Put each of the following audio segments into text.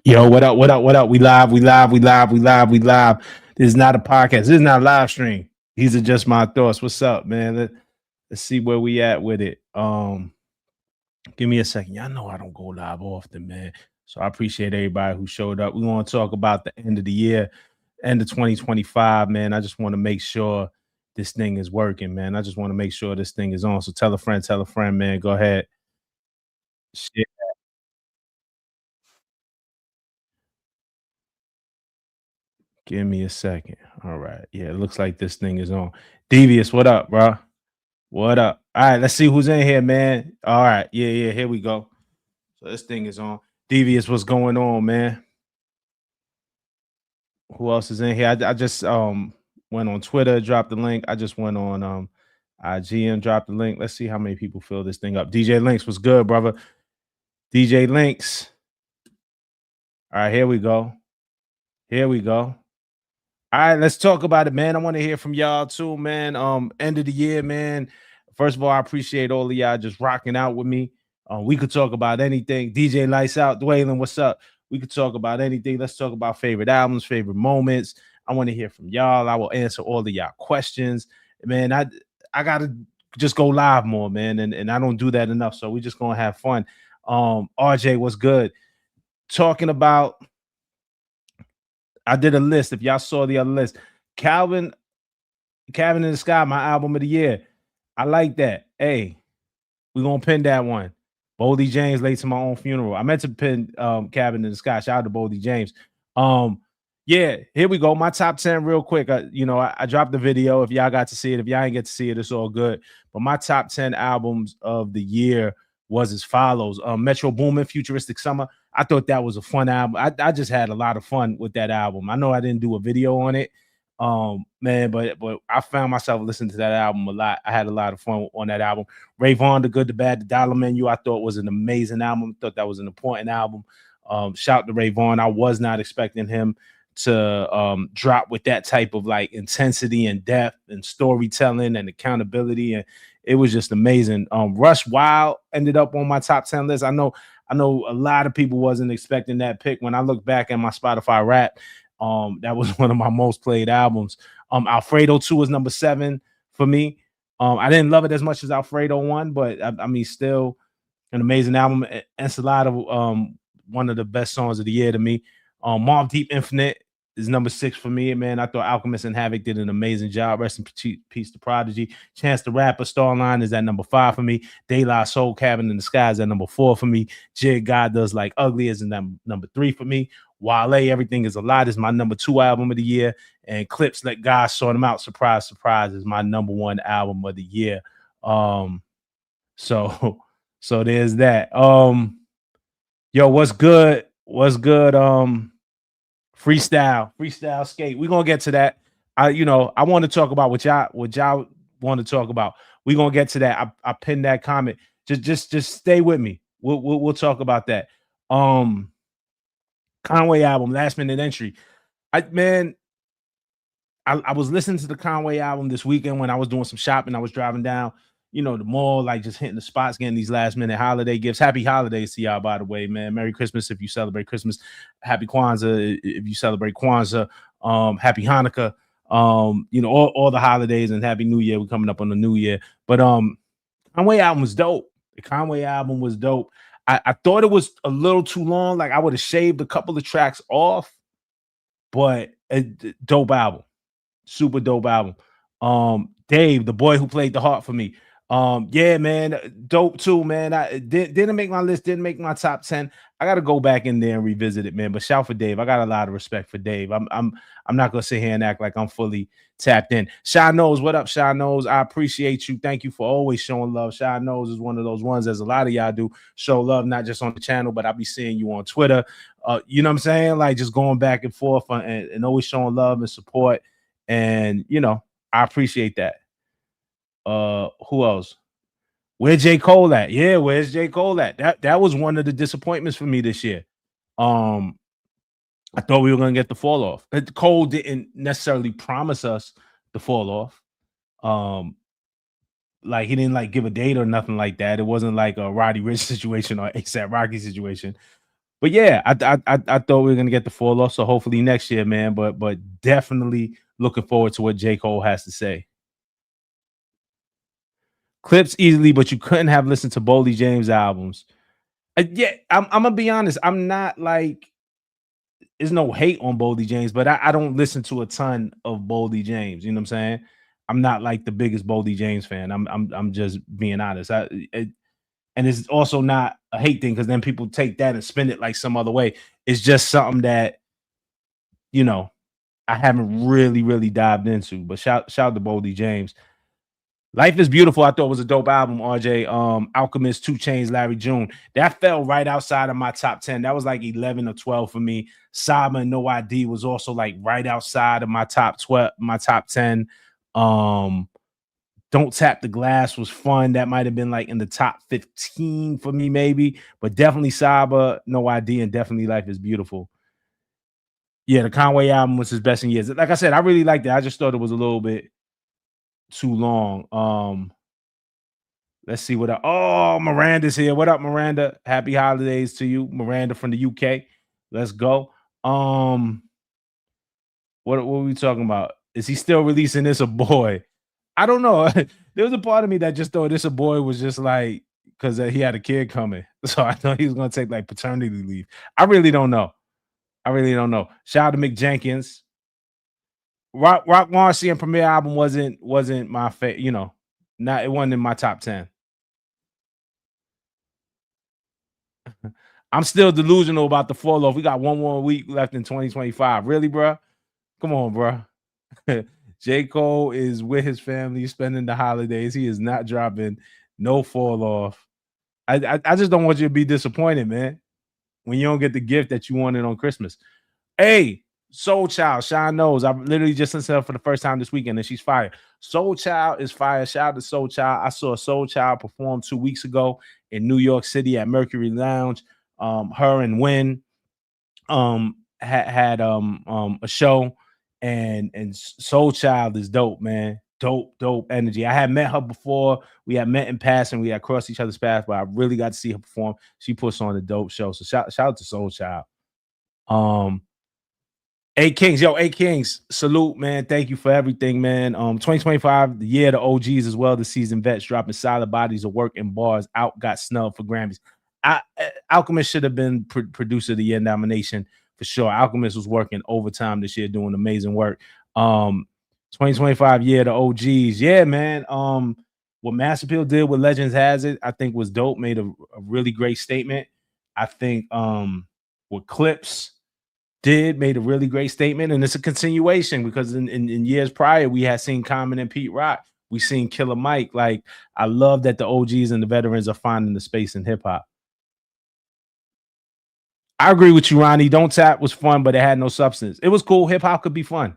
Yo, what up? What up? What up? We live. We live. We live. We live. We live. This is not a podcast. This is not a live stream. These are just my thoughts. What's up, man? Let's see where we at with it. Give me a second. Y'all know I don't go live often, man. So I appreciate everybody who showed up. We want to talk about the end of the year, end of 2025, man. I just want to make sure this thing is working, man. I just want to make sure this thing is on. So tell a friend, man. Go ahead. Shit. Give me a second. All right. Yeah, it looks like this thing is on. Devious, what up, bro? What up? All right, let's see who's in here, man. All right, yeah, here we go. So this thing is on. Devious, what's going on, man? Who else is in here? I just went on Twitter, dropped the link. I just went on IG and dropped the link. Let's see how many people fill this thing up. DJ Links, what's good, brother? DJ Links. All right, here we go. Here we go. All right, let's talk about it, man. I want to hear from y'all too, man. End of the year, man. First of all, I appreciate all of y'all just rocking out with me. We could talk about anything. DJ Lights Out, Dwaylen, what's up? We could talk about anything. Let's talk about favorite albums, favorite moments. I want to hear from y'all. I will answer all of y'all questions. Man, I gotta just go live more, man. And I don't do that enough. So we just gonna have fun. RJ, what's good? Talking about I did a list. If y'all saw the other list, Calvin, Cabin in the Sky, my album of the year. I like that. Hey, we're gonna pin that one. Boldy James, Late to My Own Funeral. I meant to pin Cabin in the Sky. Shout out to Boldy James. Yeah, here we go. My top 10 real quick. I dropped the video. If y'all got to see it, if y'all ain't get to see it, it's all good. But my top 10 albums of the year was as follows. Metro Boomin, Futuristic Summer. I thought that was a fun album. I just had a lot of fun with that album. I know I didn't do a video on it, man, but I found myself listening to that album a lot. I had a lot of fun on that album. Ray Vaughn, The Good, The Bad, The Dollar Menu, I thought was an amazing album. I thought that was an important album. Shout to Ray Vaughn. I was not expecting him to drop with that type of like intensity and depth and storytelling and accountability, and it was just amazing. Rush Wild ended up on my top 10 list. I know a lot of people wasn't expecting that pick. When I look back at my Spotify rap, that was one of my most played albums. Alfredo 2 is number 7 for me. I didn't love it as much as Alfredo 1, but I mean, still an amazing album. Enchilada, one of the best songs of the year to me. Mobb Deep Infinite is number 6 for me, man. I thought Alchemist and Havoc did an amazing job. Rest in peace to Prodigy. Chance the Rapper, Starline is at number 5 for me. De La Soul, Cabin in the Sky is at number 4 for me. Jig God Does Like Ugly is in number 3 for me. Wale, Everything Is a Lot is my number 2 album of the year. And Clips, Let God Sort Them Out, Surprise, Surprise is my number 1 album of the year. So there's that. Yo, what's good? What's good? Freestyle skate. We're gonna get to that. I want to talk about what y'all want to talk about. We're gonna get to that. I pinned that comment. Just stay with me. We'll talk about that. Conway album, Last Minute Entry. I was listening to the Conway album this weekend when I was doing some shopping. I was driving down, the mall, like just hitting the spots, getting these last minute holiday gifts. Happy holidays to y'all, by the way, man. Merry Christmas if you celebrate Christmas. Happy Kwanzaa if you celebrate Kwanzaa. Happy Hanukkah. All the holidays, and Happy New Year. We're coming up on the New Year. But Conway album was dope. The Conway album was dope. I thought it was a little too long. Like I would have shaved a couple of tracks off, but a dope album. Super dope album. Dave, the boy who played the harp for me. Yeah, man, dope too, man. I didn't make my list, didn't make my top 10. I got to go back in there and revisit it, man. But shout for Dave. I got a lot of respect for Dave. I'm not gonna sit here and act like I'm fully tapped in. Shy Knows, what up, Shy Knows? I appreciate you. Thank you for always showing love. Shy Knows is one of those ones, as a lot of y'all do, show love, not just on the channel, but I'll be seeing you on Twitter. You know what I'm saying? Like just going back and forth and always showing love and support. And I appreciate that. Who else? Where J. Cole at? Yeah, where's J. Cole at? That was one of the disappointments for me this year. I thought we were gonna get the fall off. Cole didn't necessarily promise us the fall off. Like he didn't like give a date or nothing like that. It wasn't like a Roddy Ricch situation or ASAP Rocky situation. But yeah, I thought we were gonna get the fall off, so hopefully next year, man. But definitely looking forward to what J. Cole has to say. Clips easily, but you couldn't have listened to Boldy James albums. Yeah, I'm gonna be honest. I'm not like there's no hate on Boldy James, but I don't listen to a ton of Boldy James. You know what I'm saying? I'm not like the biggest Boldy James fan. I'm just being honest. And it's also not a hate thing because then people take that and spin it like some other way. It's just something that you know I haven't really dived into. But shout out to Boldy James. Life is Beautiful, I thought was a dope album, RJ. Alchemist, Two Chains, Larry June. That fell right outside of my top 10. That was like 11 or 12 for me. Saba and No ID was also like right outside of my top 12, my top 10. Um, Don't Tap the Glass was fun. That might have been like in the top 15 for me, maybe. But definitely Saba, No ID, and definitely Life is Beautiful. Yeah, the Conway album was his best in years. Like I said, I really liked it. I just thought it was a little bit too long. Let's see what Miranda's here. What up, Miranda? Happy holidays to you, Miranda from the UK. Let's go. Um, what were we talking about? Is he still releasing This a Boy? I don't know. There was a part of me that just thought This a Boy was just like because he had a kid coming. So I thought he was gonna take like paternity leave. I really don't know. I really don't know. Shout out to Mick Jenkins. Rock Marcy and Premier album wasn't my favorite, not it wasn't in my top 10. I'm still delusional about the fall off. We got one more week left in 2025. Really, bro? Come on, bro. J. Cole is with his family spending the holidays. He is not dropping no fall off. I just don't want you to be disappointed, man, when you don't get the gift that you wanted on Christmas. Hey, Soul Child, Sean knows. I literally just listened to her for the first time this weekend, and she's fire. Soul Child is fire. Shout out to Soul Child. I saw Soul Child perform 2 weeks ago in New York City at Mercury Lounge. Her and Win had a show, and Soul Child is dope, man. Dope energy. I had met her before. We had met in passing. We had crossed each other's paths, but I really got to see her perform. She puts on a dope show. So shout out to Soul Child. Um, Eight Kings, yo, Eight Kings, salute, man. Thank you for everything, man. 2025, the year of the OGs as well. The seasoned vets dropping solid bodies of work and bars. Out got snubbed for Grammys. Alchemist should have been producer of the year nomination for sure. Alchemist was working overtime this year, doing amazing work. 2025 year of the OGs, yeah, man. What Mass Appeal did with Legends Has It, I think was dope. Made a really great statement. I think with Clips made a really great statement, and it's a continuation because in years prior we had seen Common and Pete Rock, we seen Killer Mike. Like, I love that the OGs and the veterans are finding the space in hip hop. I agree with you, Ronnie. Don't Tap was fun, but it had no substance. It was cool. Hip hop could be fun.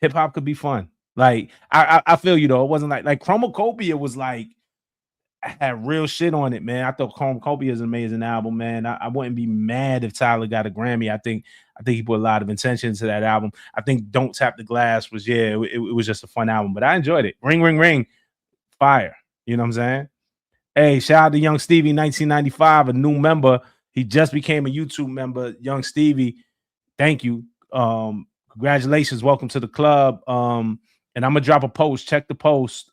Hip hop could be fun. Like, I feel you though. It wasn't like Chromacopia was like had real shit on it, man. I thought Chromacopia is an amazing album, man. I wouldn't be mad if Tyler got a Grammy. I think he put a lot of intention into that album. I think Don't Tap the Glass was it was just a fun album, but I enjoyed it. Ring Ring Ring, fire. You know what I'm saying? Hey, shout out to Young Stevie, 1995, a new member. He just became a YouTube member. Young Stevie, thank you. Congratulations, welcome to the club. And I'm gonna drop a post. Check the post.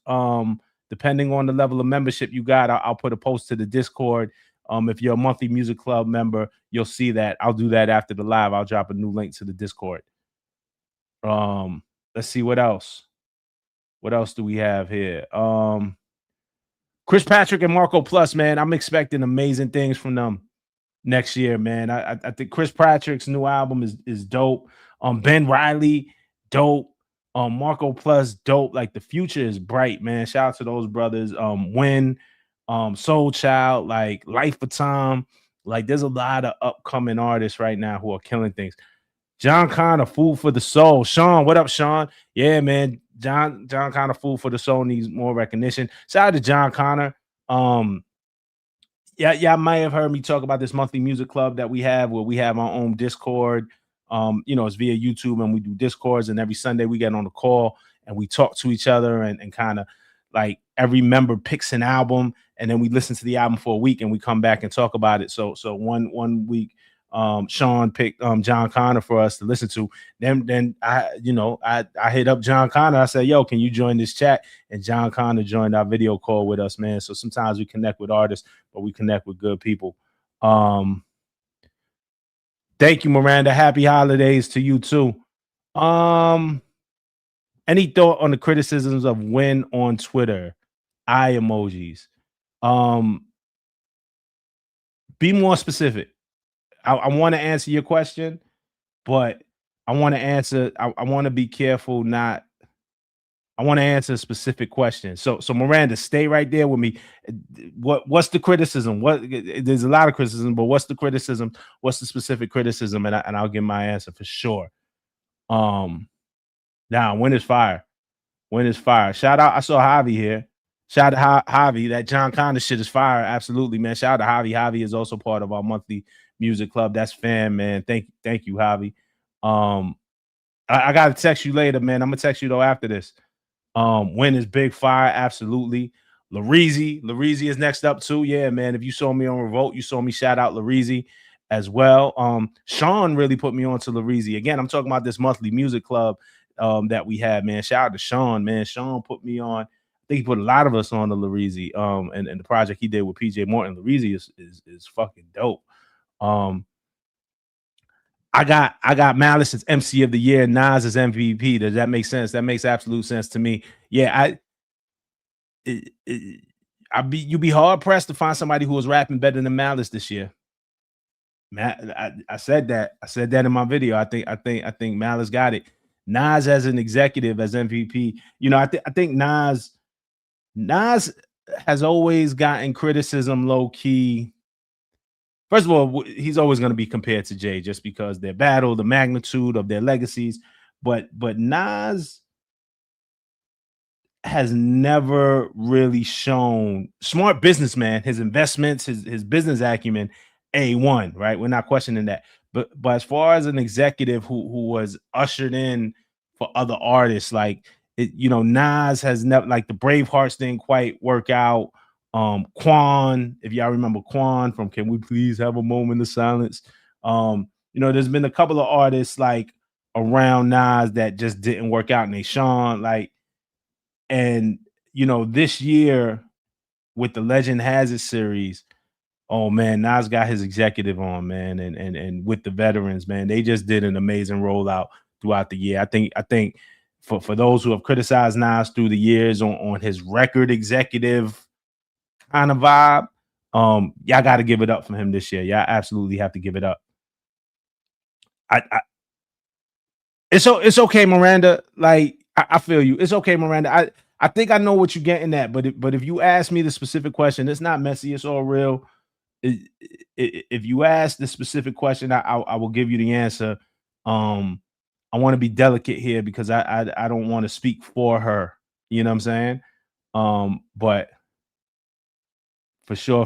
Depending on the level of membership you got, I'll put a post to the Discord. If you're a monthly music club member, you'll see that. I'll do that after the live. I'll drop a new link to the Discord. Let's see what else. What else do we have here? Chris Patrick and Marco Plus, man. I'm expecting amazing things from them next year, man. I think Chris Patrick's new album is dope. Ben Riley, dope. Marco Plus, dope. Like, the future is bright, man. Shout out to those brothers. Win, Soul Child, like Life of Tom. Like, there's a lot of upcoming artists right now who are killing things. John Connor, Food for the Soul. Sean, what up, Sean? Yeah, man. John Connor, Food for the Soul needs more recognition. Shout out to John Connor. Yeah, might have heard me talk about this monthly music club that we have where we have our own Discord. It's via YouTube and we do Discords, and every Sunday we get on a call and we talk to each other and kind of like every member picks an album and then we listen to the album for a week and we come back and talk about it. So one week Sean picked John Connor for us to listen to. Then I hit up John Connor. I said, "Yo, can you join this chat?" And John Connor joined our video call with us, man. So sometimes we connect with artists, but we connect with good people. Thank you, Miranda. Happy holidays to you too. Any thought on the criticisms of Win on Twitter? Eye emojis. Be more specific. I want to answer your question, but I want to answer. I want to be careful. I want to answer a specific question. So Miranda, stay right there with me. What's the criticism? There's a lot of criticism, but what's the criticism? What's the specific criticism? And I'll give my answer for sure. Now, Win is fire. Win is fire. Shout out. I saw Javi here. Shout out to Javi. That John Connor shit is fire. Absolutely, man. Shout out to Javi. Javi is also part of our monthly music club. That's fam, man. Thank you, Javi. I gotta text you later, man. I'm gonna text you though after this. Win is big fire. Absolutely. Larizi is next up too. Yeah, man. If you saw me on Revolt, you saw me shout out Larizi as well. Sean really put me on to Larizi. Again, I'm talking about this monthly music club that we have, man. Shout out to Sean, man. Sean put me on. I think he put a lot of us on the Larizi. And the project he did with PJ Morton. Larizi is fucking dope. I got Malice as MC of the year, Nas as MVP. Does that make sense? That makes absolute sense to me. Yeah, you'd be hard pressed to find somebody who was rapping better than Malice this year. I said that. I said that in my video. I think Malice got it. Nas as an executive as MVP. You know, I think Nas has always gotten criticism low key. First of all, he's always going to be compared to Jay just because their battle, the magnitude of their legacies. But Nas has never really shown smart businessman, his investments, his business acumen, A1, right? We're not questioning that. But as far as an executive who was ushered in for other artists, like Nas has never, like the Bravehearts didn't quite work out. Quan, if y'all remember Quan from Can We Please Have a Moment of Silence? There's been a couple of artists like around Nas that just didn't work out, and they Sean, like, and this year with the Legend Has It series, oh man, Nas got his executive on, man, and with the veterans, man, they just did an amazing rollout throughout the year. I think for those who have criticized Nas through the years on his record executive kind of vibe, y'all got to give it up for him this year. Y'all absolutely have to give it up. It's okay, Miranda. Like I feel you. It's okay, Miranda. I think I know what you're getting at, but if you ask me the specific question, it's not messy. It's all real. If you ask the specific question, I will give you the answer. I want to be delicate here because I don't want to speak for her. You know what I'm saying? But for sure.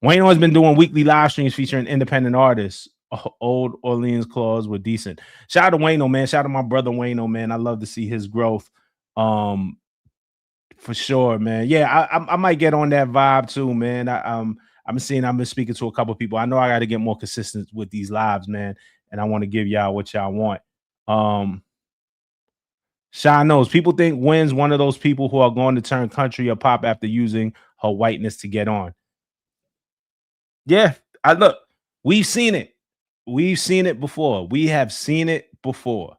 Wayno has been doing weekly live streams featuring independent artists. Old Orleans Claws were decent. Shout out to Wayno, man. Shout out to my brother Wayno, man. I love to see his growth. For sure, man. Yeah, I might get on that vibe too, man. I've been speaking to a couple people. I know I got to get more consistent with these lives, man. And I want to give y'all what y'all want. Sean knows people think Win's one of those people who are going to turn country or pop after using her whiteness to get on. Yeah, look, we've seen it. We've seen it before. We have seen it before.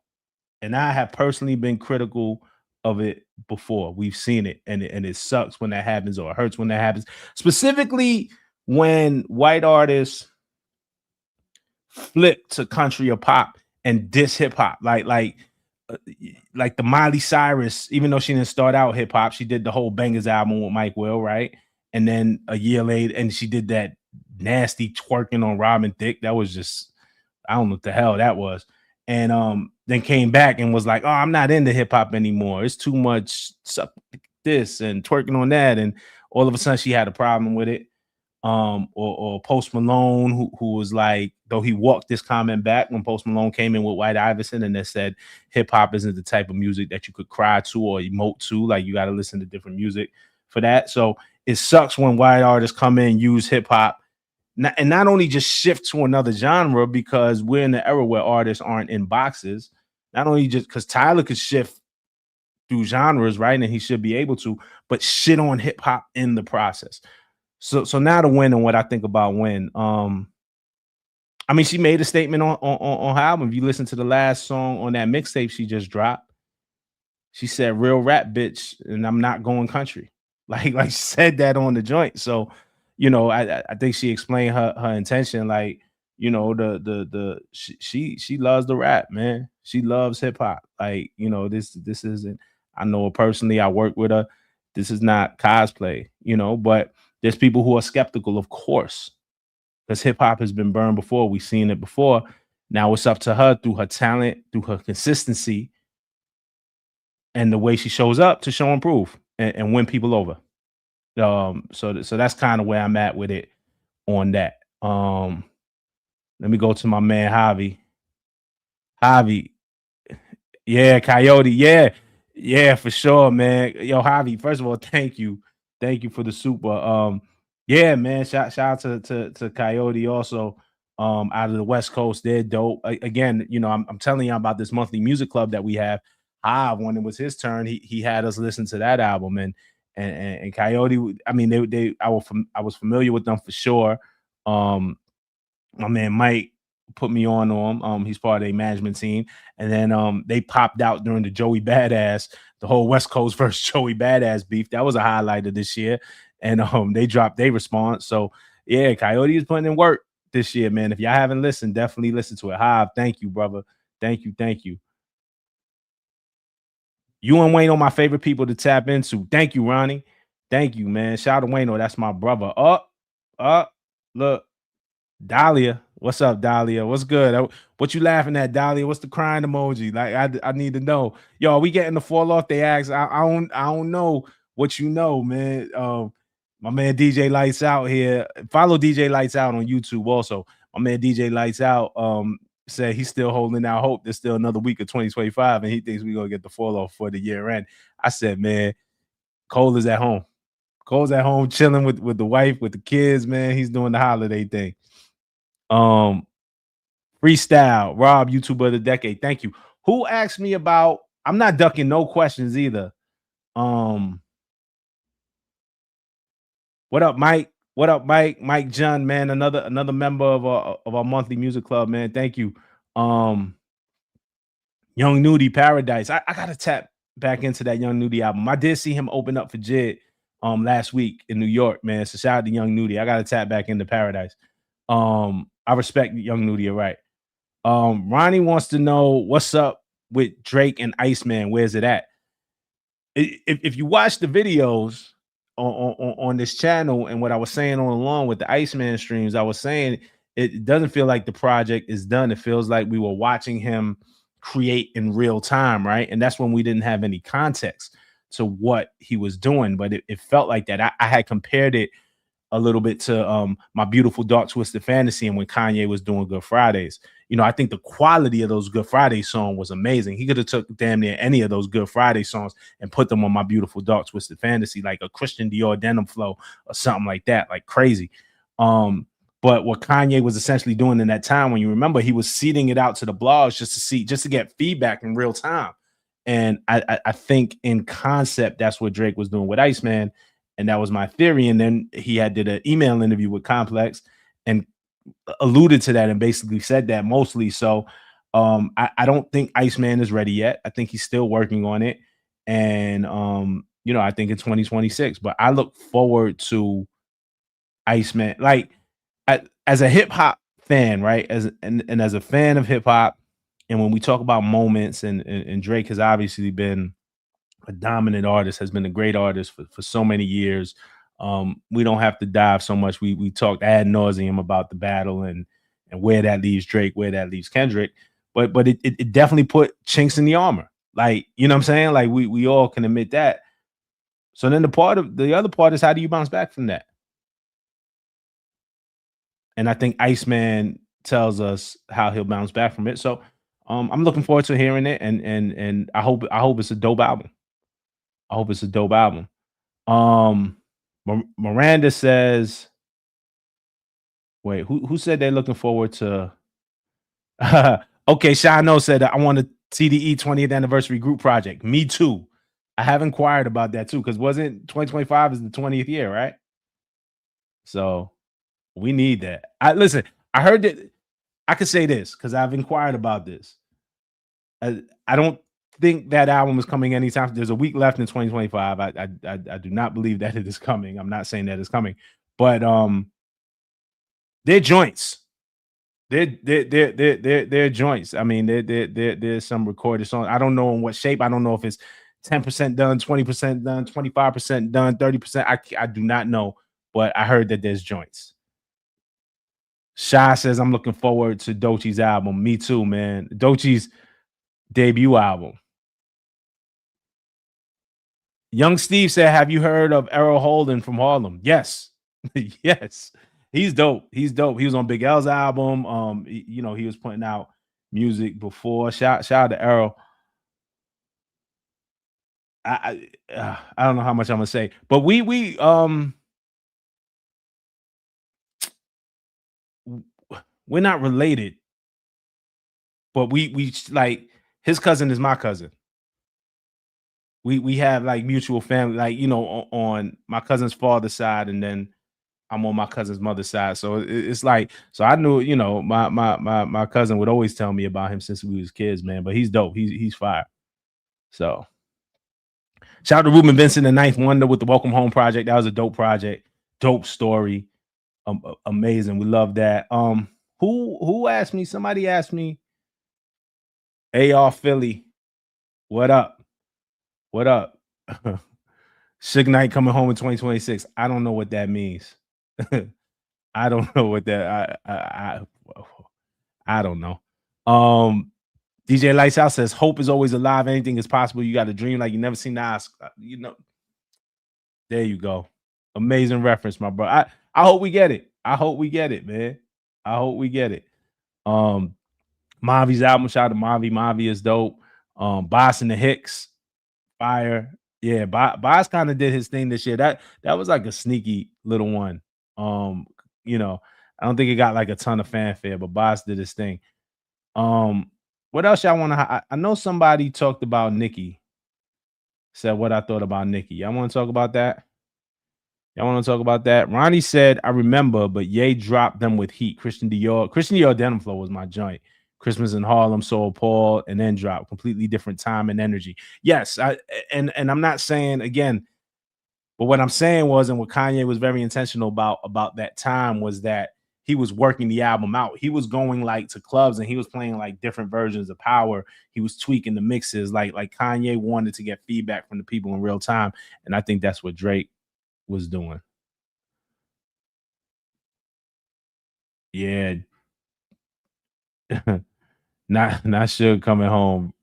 And I have personally been critical of it before. We've seen it, and it sucks when that happens, or it hurts when that happens. Specifically when white artists flip to country or pop and diss hip hop, like the Miley Cyrus. Even though she didn't start out hip hop, she did the whole Bangers album with Mike Will, right? And then a year later, and she did that nasty twerking on Robin Thicke. That was just, I don't know what the hell that was. And then came back and was like, oh, I'm not into hip hop anymore. It's too much this and twerking on that. And all of a sudden she had a problem with it. Or Post Malone, who was like, though he walked this comment back when Post Malone came in with White Iverson and they said hip hop isn't the type of music that you could cry to or emote to. Like, you got to listen to different music for that. So it sucks when white artists come in and use hip hop. and not only just shift to another genre because we're in the era where artists aren't in boxes. Not only just because Tyler could shift through genres, right? And he should be able to, but shit on hip hop in the process. So now to Win and what I think about Win. I mean, she made a statement on her album. If you listen to the last song on that mixtape she just dropped, she said real rap bitch, and I'm not going country. Like she said that on the joint. So, I think she explained her intention. Like, she loves the rap, man. She loves hip hop. Like, this isn't, I know her personally, I work with her. This is not cosplay, but there's people who are skeptical, of course, because hip hop has been burned before. We've seen it before. Now it's up to her through her talent, through her consistency, and the way she shows up to show and prove and win people over. So that's kind of where I'm at with it on that. Let me go to my man Javi. Javi, yeah, Coyote, yeah, yeah, for sure, man. Yo, Javi, first of all, thank you for the super. Yeah, man, shout out to Coyote also. Out of the West Coast, they're dope. Again, I'm telling you about this monthly music club that we have. Hive, when it was his turn, he had us listen to that album, and Coyote. I mean, I was familiar with them for sure. My man Mike put me on to him. He's part of a management team, and then they popped out during the Joey Badass, the whole West Coast versus Joey Badass beef. That was a highlight of this year, and they dropped their response. So yeah, Coyote is putting in work this year, man. If y'all haven't listened, definitely listen to it. Hive, thank you, brother. Thank you. You and Wayno, my favorite people to tap into. Thank you, Ronnie. Thank you, man. Shout out to Wayno. That's my brother. Up, look. Dahlia, what's up, Dahlia? What's good? What you laughing at, Dahlia? What's the crying emoji? Like, I need to know. Yo, are we getting the fall off? They ask. I don't know what you know, man. My man DJ Lights Out here. Follow DJ Lights Out on YouTube also. My man DJ Lights Out said he's still holding out hope. There's still another week of 2025, and he thinks we're gonna get the fall off for the year end. I said, man, Cole is at home. Cole's at home chilling with the wife, with the kids, man. He's doing the holiday thing. Um, Freestyle, Rob, YouTuber of the decade. Thank you. Who asked me about? I'm not ducking no questions either. Um, what up, Mike? What up, Mike? Mike John, man, another member of our monthly music club, man. Thank you. Um, Young Nudie Paradise. I gotta tap back into that Young Nudie album. I did see him open up for Jid last week in New York, man. So shout out to Young Nudie. I gotta tap back into Paradise. I respect Young Nudie, you're right. Ronnie wants to know what's up with Drake and Iceman. Where's it at? If you watch the videos on this channel and what I was saying on along with the Iceman streams, I was saying it doesn't feel like the project is done. It feels like we were watching him create in real time, right? And that's when we didn't have any context to what he was doing, but it felt like that. I had compared it a little bit to My Beautiful Dark Twisted Fantasy and when Kanye was doing Good Fridays. I think the quality of those Good Friday songs was amazing. He could have took damn near any of those Good Friday songs and put them on My Beautiful Dark Twisted Fantasy, like a Christian Dior denim flow or something like that, like crazy. But what Kanye was essentially doing in that time, when you remember, he was seeding it out to the blogs just to get feedback in real time. And I think in concept, that's what Drake was doing with Iceman. And that was my theory. And then he did an email interview with Complex and alluded to that and basically said that mostly. So I don't think Iceman is ready yet. I think he's still working on it. And I think in 2026. But I look forward to Iceman. Like as a hip hop fan, right? And as a fan of hip hop, and when we talk about moments, and Drake has obviously been a dominant artist, has been a great artist for so many years. We don't have to dive so much. We talked ad nauseum about the battle and where that leaves Drake, where that leaves Kendrick. But it definitely put chinks in the armor. Like, you know what I'm saying? Like we all can admit that. So then the other part is, how do you bounce back from that? And I think Iceman tells us how he'll bounce back from it. So I'm looking forward to hearing it, and I hope it's a dope album. I hope it's a dope album. Miranda says, Wait, who said they're looking forward to okay, Shano said I want a TDE 20th anniversary group project. Me too. I have inquired about that too, because wasn't 2025 is the 20th year, right? So we need that. I listen, I heard that I could say this because I've inquired about this. I don't think that album is coming anytime. There's a week left in 2025. I do not believe that it is coming. I'm not saying that it's coming, but they're joints. They're joints. I mean, there's some recorded songs. I don't know in what shape. I don't know if it's 10% done, 20% done, 25% done, 30%. I do not know, but I heard that there's joints. Shy says I'm looking forward to Dochi's album. Me too, man. Dochi's debut album. Young Steve said, "Have you heard of Errol Holden from Harlem?" Yes, yes, he's dope. He's dope. He was on Big L's album. He was putting out music before. Shout out to Errol. I don't know how much I'm gonna say, but we're not related, but we like his cousin is my cousin. We have like mutual family, like on my cousin's father's side, and then I'm on my cousin's mother's side. So it's like, so I knew, my cousin would always tell me about him since we was kids, man. But he's dope. He's fire. So shout out to Ruben Vincent, the Ninth Wonder with the Welcome Home project. That was a dope project, dope story, amazing. We love that. Who asked me? Somebody asked me, AR Philly, what up? What up? Suge Knight coming home in 2026. I don't know what that means. I don't know what that I don't know. DJ Lights Out says hope is always alive. Anything is possible. You got to dream like you never seen Nas. There you go. Amazing reference, my bro. I hope we get it. I hope we get it, man. I hope we get it. Mavi's album, shout out to Mavi. Mavi is dope. Boss and the Hicks, fire. Yeah, Boss kind of did his thing this year. That was like a sneaky little one. I don't think it got like a ton of fanfare, but Boss did his thing. What else y'all want to? I know somebody talked about Nicki. Said what I thought about Nicki. Y'all want to talk about that? Y'all want to talk about that? Ronnie said, I remember, but Ye dropped them with heat. Christian Dior Denim Flow was my joint. Christmas in Harlem, Soul Paul, and then drop. Completely different time and energy. Yes, and I'm not saying again, but what I'm saying was, and what Kanye was very intentional about that time was that he was working the album out. He was going like to clubs and he was playing like different versions of Power. He was tweaking the mixes. Like Kanye wanted to get feedback from the people in real time, and I think that's what Drake was doing. Yeah. not sure coming home.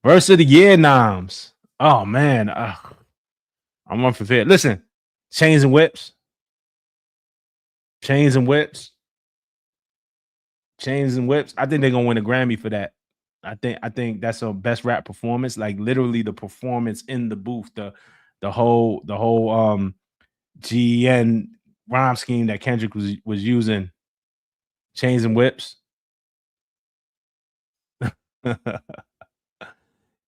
Verse of the year noms. Oh man. I'm unprepared. Listen, Chains and Whips. Chains and Whips. Chains and Whips. I think they're gonna win a Grammy for that. I think that's a best rap performance. Like literally the performance in the booth, the whole GN rhyme scheme that Kendrick was using. Chains and Whips.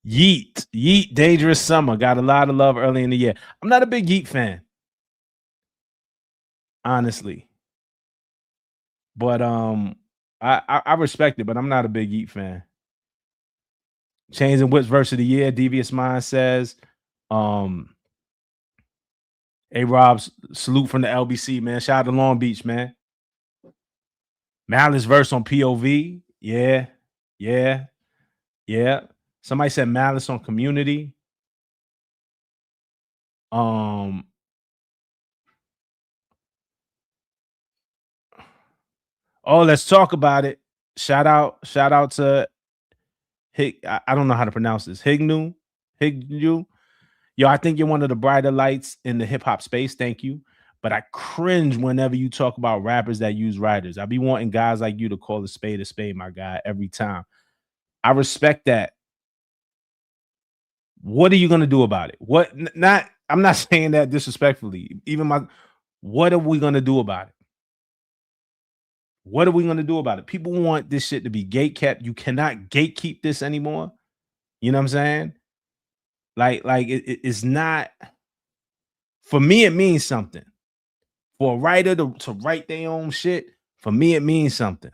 Yeet, Dangerous Summer got a lot of love early in the year. I'm not a big Yeet fan, honestly, but I respect it, but I'm not a big Yeet fan. Chains and Whips verse of the year. Devious Mind says, A-Rob's salute from the LBC, man. Shout out to Long Beach, man. Malice verse on POV. Yeah. Somebody said Malice on Community. Oh, let's talk about it. Shout out to I don't know how to pronounce this. Hignu. Yo, I think you're one of the brighter lights in the hip hop space. Thank you. But I cringe whenever you talk about rappers that use writers. I be wanting guys like you to call a spade, my guy, every time. I respect that. What are you gonna do about it? I'm not saying that disrespectfully. What are we gonna do about it? What are we gonna do about it? People want this shit to be gate kept. You cannot gatekeep this anymore. You know what I'm saying? Like it's not for me, it means something. For a writer to write their own shit, for me, it means something.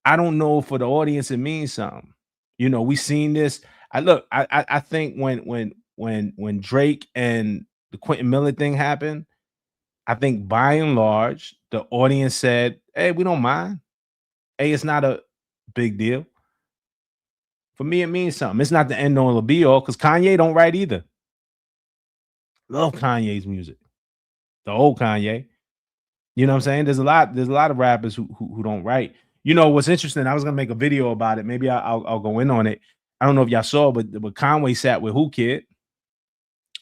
I don't know for the audience, it means something. You know, we seen this. I think when Drake and the Quentin Miller thing happened, I think by and large, the audience said, "Hey, we don't mind. Hey, it's not a big deal." For me, it means something. It's not the end all or be all because Kanye don't write either. Love Kanye's music, the old Kanye. You know what I'm saying? There's a lot of rappers who don't write. You know what's interesting? I was gonna make a video about it. Maybe I'll go in on it. I don't know if y'all saw, but Conway sat with Who Kid,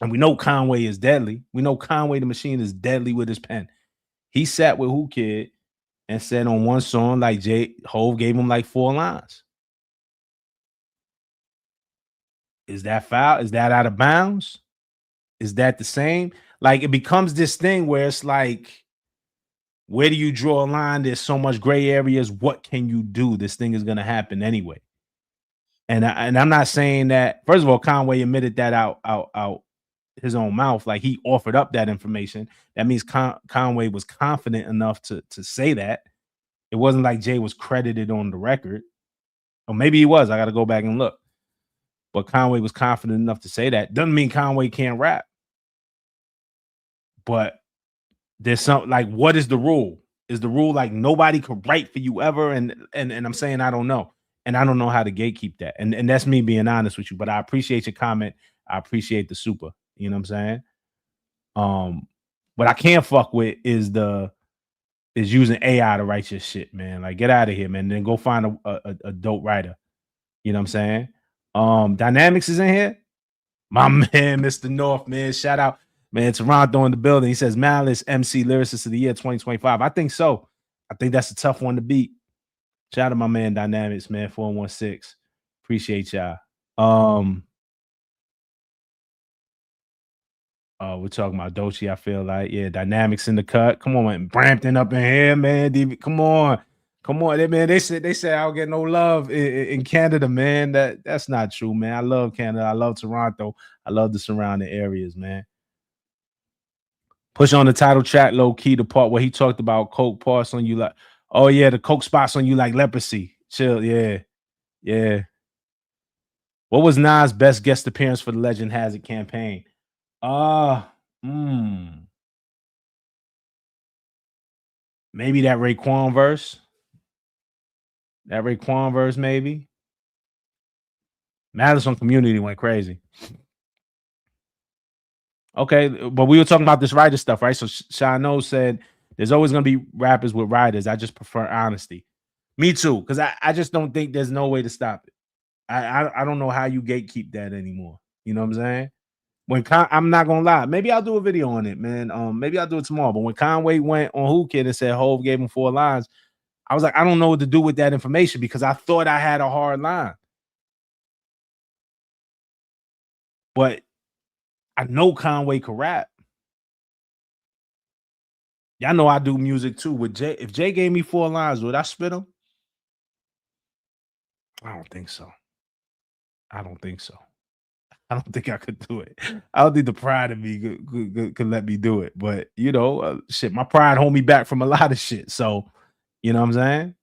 and we know Conway is deadly. We know Conway the Machine is deadly with his pen. He sat with Who Kid and said on one song, like J Hove gave him like 4 lines. Is that foul? Is that out of bounds? Is that the same? Like it becomes this thing where it's like, where do you draw a line? There's so much gray areas. What can you do? This thing is gonna happen anyway. And I'm not saying that. First of all, Conway admitted that out his own mouth. Like he offered up that information. That means Conway was confident enough to say that. It wasn't like Jay was credited on the record, or maybe he was. I got to go back and look. But Conway was confident enough to say that. Doesn't mean Conway can't rap, but there's some like, what is the rule? Is the rule like nobody could write for you ever? And I'm saying I don't know, and I don't know how to gatekeep that. And that's me being honest with you. But I appreciate your comment. I appreciate the super. You know what I'm saying? What I can't fuck with is using AI to write your shit, man. Like get out of here, man. Then go find a dope writer. You know what I'm saying? Dynamics is in here. My man, Mr. North, man. Shout out, man. Toronto in the building. He says Malice MC Lyricist of the Year 2025. I think so. I think that's a tough one to beat. Shout out to my man Dynamics, man. 416. Appreciate y'all. We're talking about Dochi. I feel like, yeah, Dynamics in the cut. Come on, man. Brampton up in here, man. Come on. Come on, man. They say I'll get no love in Canada, man. That's not true, man. I love Canada. I love Toronto. I love the surrounding areas, man. Push on the title track, low key, the part where he talked about coke parts on you like, oh yeah, the coke spots on you like leprosy. Chill, yeah, yeah. What was Nas' best guest appearance for the Legend Has It campaign? Uh, mm, maybe that Raekwon verse. That Raekwon verse, maybe. Madison Community went crazy. Okay, but we were talking about this writer stuff, right? So Shano said there's always gonna be rappers with writers. I just prefer honesty. Me too, because I just don't think there's no way to stop it. I don't know how you gatekeep that anymore. You know what I'm saying? I'm not gonna lie, maybe I'll do a video on it, man. Maybe I'll do it tomorrow. But when Conway went on Who Kid and said Hove gave him 4 lines, I was like, I don't know what to do with that information because I thought I had a hard line. But I know Conway could rap. Y'all know I do music too. With Jay, if Jay gave me 4 lines, would I spit them? I don't think so. I don't think so. I don't think I could do it. I don't think the pride of me could let me do it. But you know, shit, my pride hold me back from a lot of shit. So, you know what I'm saying?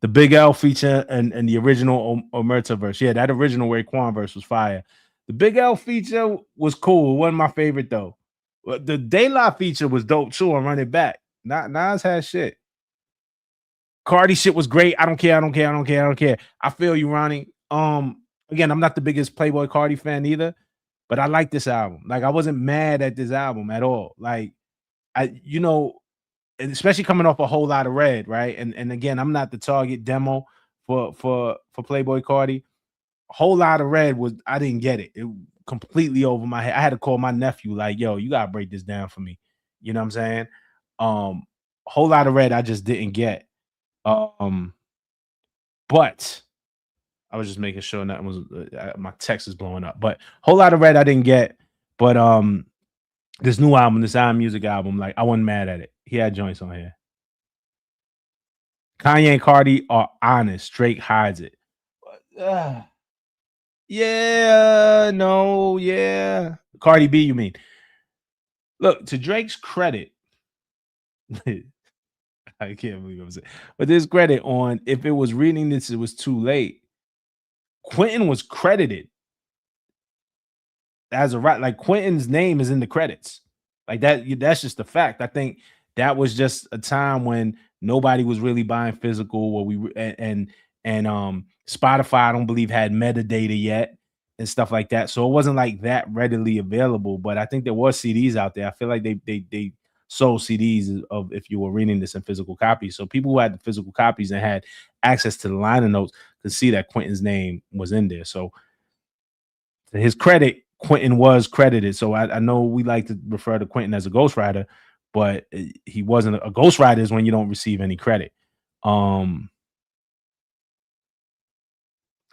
The Big L feature and the original Omerta verse. Yeah, that original Raekwon verse was fire. The Big L feature was cool. It wasn't my favorite though. The De La feature was dope too. On Run It Back. Nas had shit. Cardi shit was great. I don't care. I don't care. I don't care. I don't care. I feel you, Ronnie. Again, I'm not the biggest Playboy Cardi fan either, but I like this album. Like, I wasn't mad at this album at all. Like, you know, and especially coming off a whole lot of red, right? And again, I'm not the target demo for Playboy Cardi. A whole lot of red was I didn't get it. It completely over my head. I had to call my nephew, like, yo, you gotta break this down for me. You know what I'm saying? A whole lot of red I just didn't get. But I was just making sure nothing was my text is blowing up. But whole lot of red I didn't get. But this new album, this Iron Music album, like I wasn't mad at it. He had joints on here. Kanye and Cardi are honest. Drake hides it. Uh, yeah, no, yeah. Cardi B, you mean? Look, to Drake's credit, I can't believe I'm saying, but there's credit on if it was reading this, it was too late. Quentin was credited as a right, like Quentin's name is in the credits. Like that, that's just a fact. I think that was just a time when nobody was really buying physical, or and Spotify, I don't believe had metadata yet and stuff like that. So it wasn't like that readily available. But I think there was CDs out there. I feel like they sold CDs of if you were reading this in physical copies. So people who had the physical copies and had access to the liner notes could see that Quentin's name was in there. So to his credit, Quentin was credited. So I know we like to refer to Quentin as a ghostwriter, but he wasn't a ghostwriter is when you don't receive any credit. Um,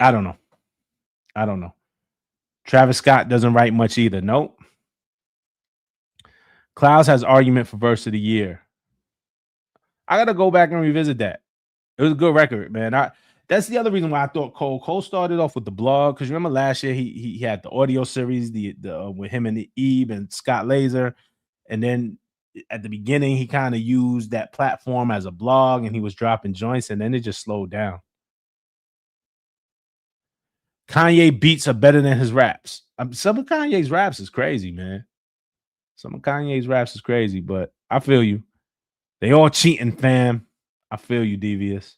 I don't know. I don't know. Travis Scott doesn't write much either. Nope. Clouds has argument for verse of the year. I gotta go back and revisit that. It was a good record, man. That's the other reason why I thought Cole. Cole started off with the blog because remember last year he had the audio series, the with him and Ebe and Scott Laser, and then at the beginning he kind of used that platform as a blog and he was dropping joints, and then it just slowed down. Kanye beats are better than his raps. Some of Kanye's raps is crazy, man. Some of Kanye's raps is crazy, but I feel you. They all cheating, fam. I feel you, Devious.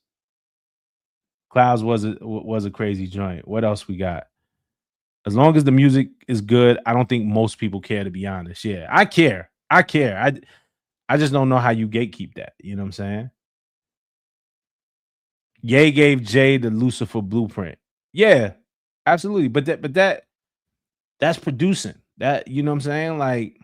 Clouds was a crazy joint. What else we got? As long as the music is good, I don't think most people care, to be honest. Yeah, I care. I care. I just don't know how you gatekeep that. You know what I'm saying? Ye gave Jay the Lucifer blueprint. Yeah, absolutely. That's producing. That you know what I'm saying? Like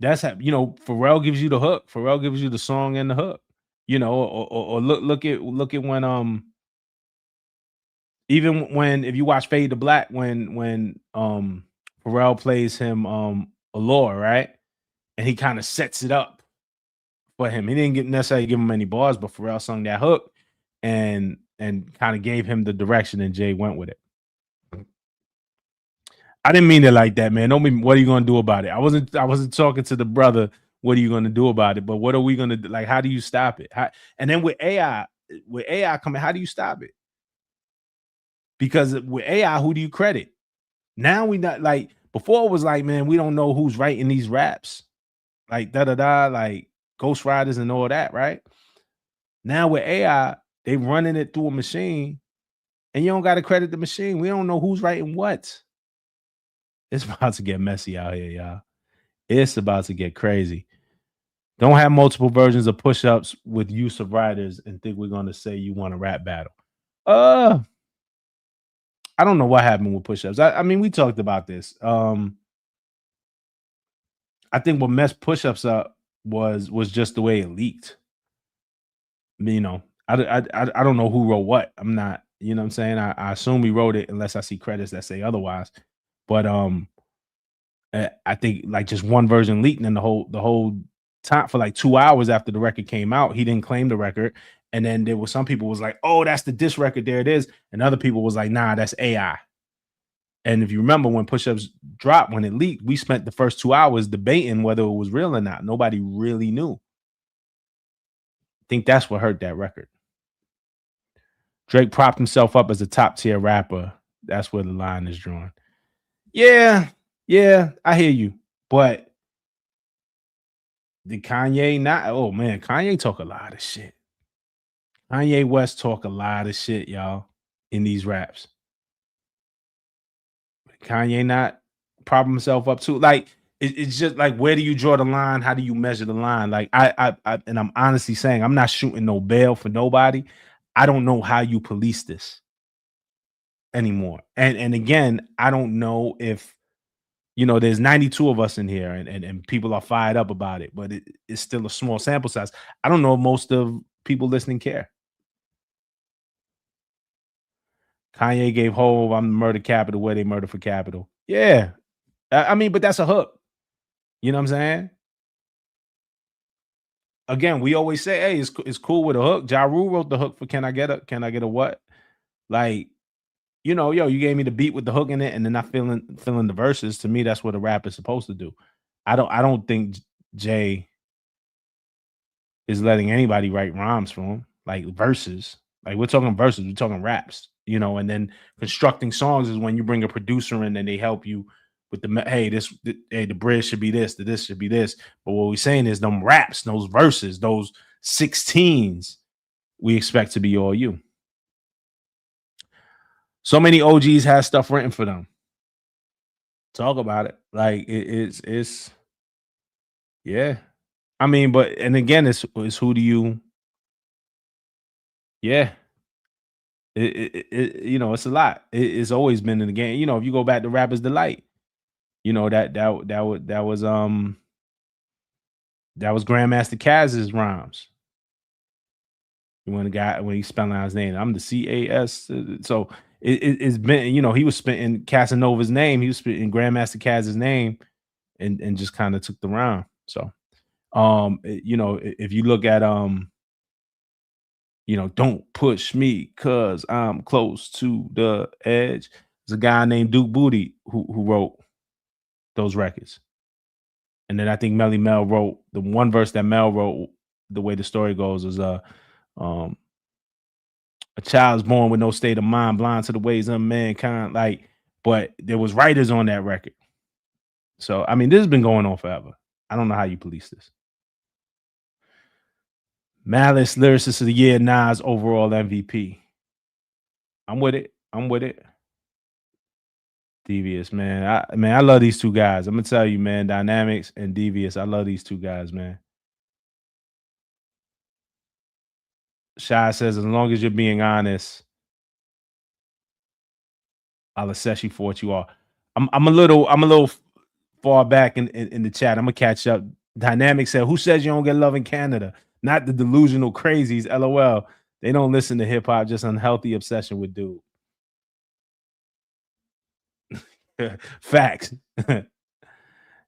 that's how Pharrell gives you the hook. Pharrell gives you the song and the hook. Or look at when even when if you watch Fade to Black when Pharrell plays him Allure, right? And he kind of sets it up for him. He didn't get necessarily give him any bars, but Pharrell sung that hook and kind of gave him the direction and Jay went with it. I didn't mean it like that, man. Don't mean what are you gonna do about it? I wasn't talking to the brother, what are you gonna do about it? But what are we gonna do? Like, how do you stop it? And then with AI coming, how do you stop it? Because with AI, who do you credit? Now we not like before it was like, man, we don't know who's writing these raps. Like da da da, like Ghost Riders and all that, right? Now with AI, they running it through a machine, and you don't got to credit the machine. We don't know who's writing what. It's about to get messy out here, y'all. It's about to get crazy. Don't have multiple versions of push-ups with use of writers and think we're gonna say you want a rap battle. Uh, I don't know what happened with push-ups. I mean, we talked about this. I think what messed push-ups up was just the way it leaked. You know, I don't know who wrote what. I'm not, you know what I'm saying? I assume he wrote it unless I see credits that say otherwise. But I think like just one version leaked, and then the whole time for like 2 hours after the record came out, he didn't claim the record. And then there was some people was like, "Oh, that's the diss record. There it is." And other people was like, "Nah, that's AI." And if you remember when push-ups dropped, when it leaked, we spent the first 2 hours debating whether it was real or not. Nobody really knew. I think that's what hurt that record. Drake propped himself up as a top tier rapper. That's where the line is drawn. Yeah, yeah, I hear you. But did Kanye not? Oh man, Kanye talk a lot of shit. Kanye West talk a lot of shit, y'all, in these raps. Kanye not prop himself up too. Like it's just like where do you draw the line? How do you measure the line? Like and I'm honestly saying I'm not shooting no bail for nobody. I don't know how you police this anymore. And again, I don't know if there's 92 of us in here and people are fired up about it, but it's still a small sample size. I don't know if most of people listening care. Kanye gave Hove, I'm the murder capital where they murder for capital. Yeah. I mean, but that's a hook. You know what I'm saying? again, we always say, "Hey, it's cool with a hook." Ja Rule wrote the hook for Can I Get a What?" Like, yo, you gave me the beat with the hook in it, and then I filling the verses. To me, that's what a rap is supposed to do. I don't think Jay is letting anybody write rhymes for him, like verses. Like we're talking verses, we're talking raps, and then constructing songs is when you bring a producer in and they help you with hey, hey, the bridge should be this, the this should be this. But what we're saying is them raps, those verses, those 16s, we expect to be all you. So many OGs have stuff written for them. Talk about it. Like it's yeah. I mean, but and again, it's who do you yeah. It's a lot. It's always been in the game. If you go back to Rapper's Delight, that was Grandmaster Caz's rhymes. When the guy when he's spelling out his name, I'm the CAS. So it's been, he was spitting Casanova's name, he was spitting Grandmaster Caz's name, and just kind of took the rhyme. So if you look at don't push me cause I'm close to the edge. There's a guy named Duke Booty who wrote those records. And then I think Melly Mel wrote the one verse that Mel wrote. The way the story goes is um a child is born with no state of mind, blind to the ways of mankind. Like, but there was writers on that record. So I mean, this has been going on forever. I don't know how you police this. Malice lyricist of the year, Nas overall MVP. I'm with it. I'm with it. Devious, man. I love these two guys. I'm gonna tell you, man. Dynamics and Devious. I love these two guys, man. Shy says, as long as you're being honest, I'll assess you for what you are. I'm a little far back in the chat. I'm gonna catch up. Dynamic said, who says you don't get love in Canada? Not the delusional crazies. LOL. They don't listen to hip hop, just unhealthy obsession with dude. Facts.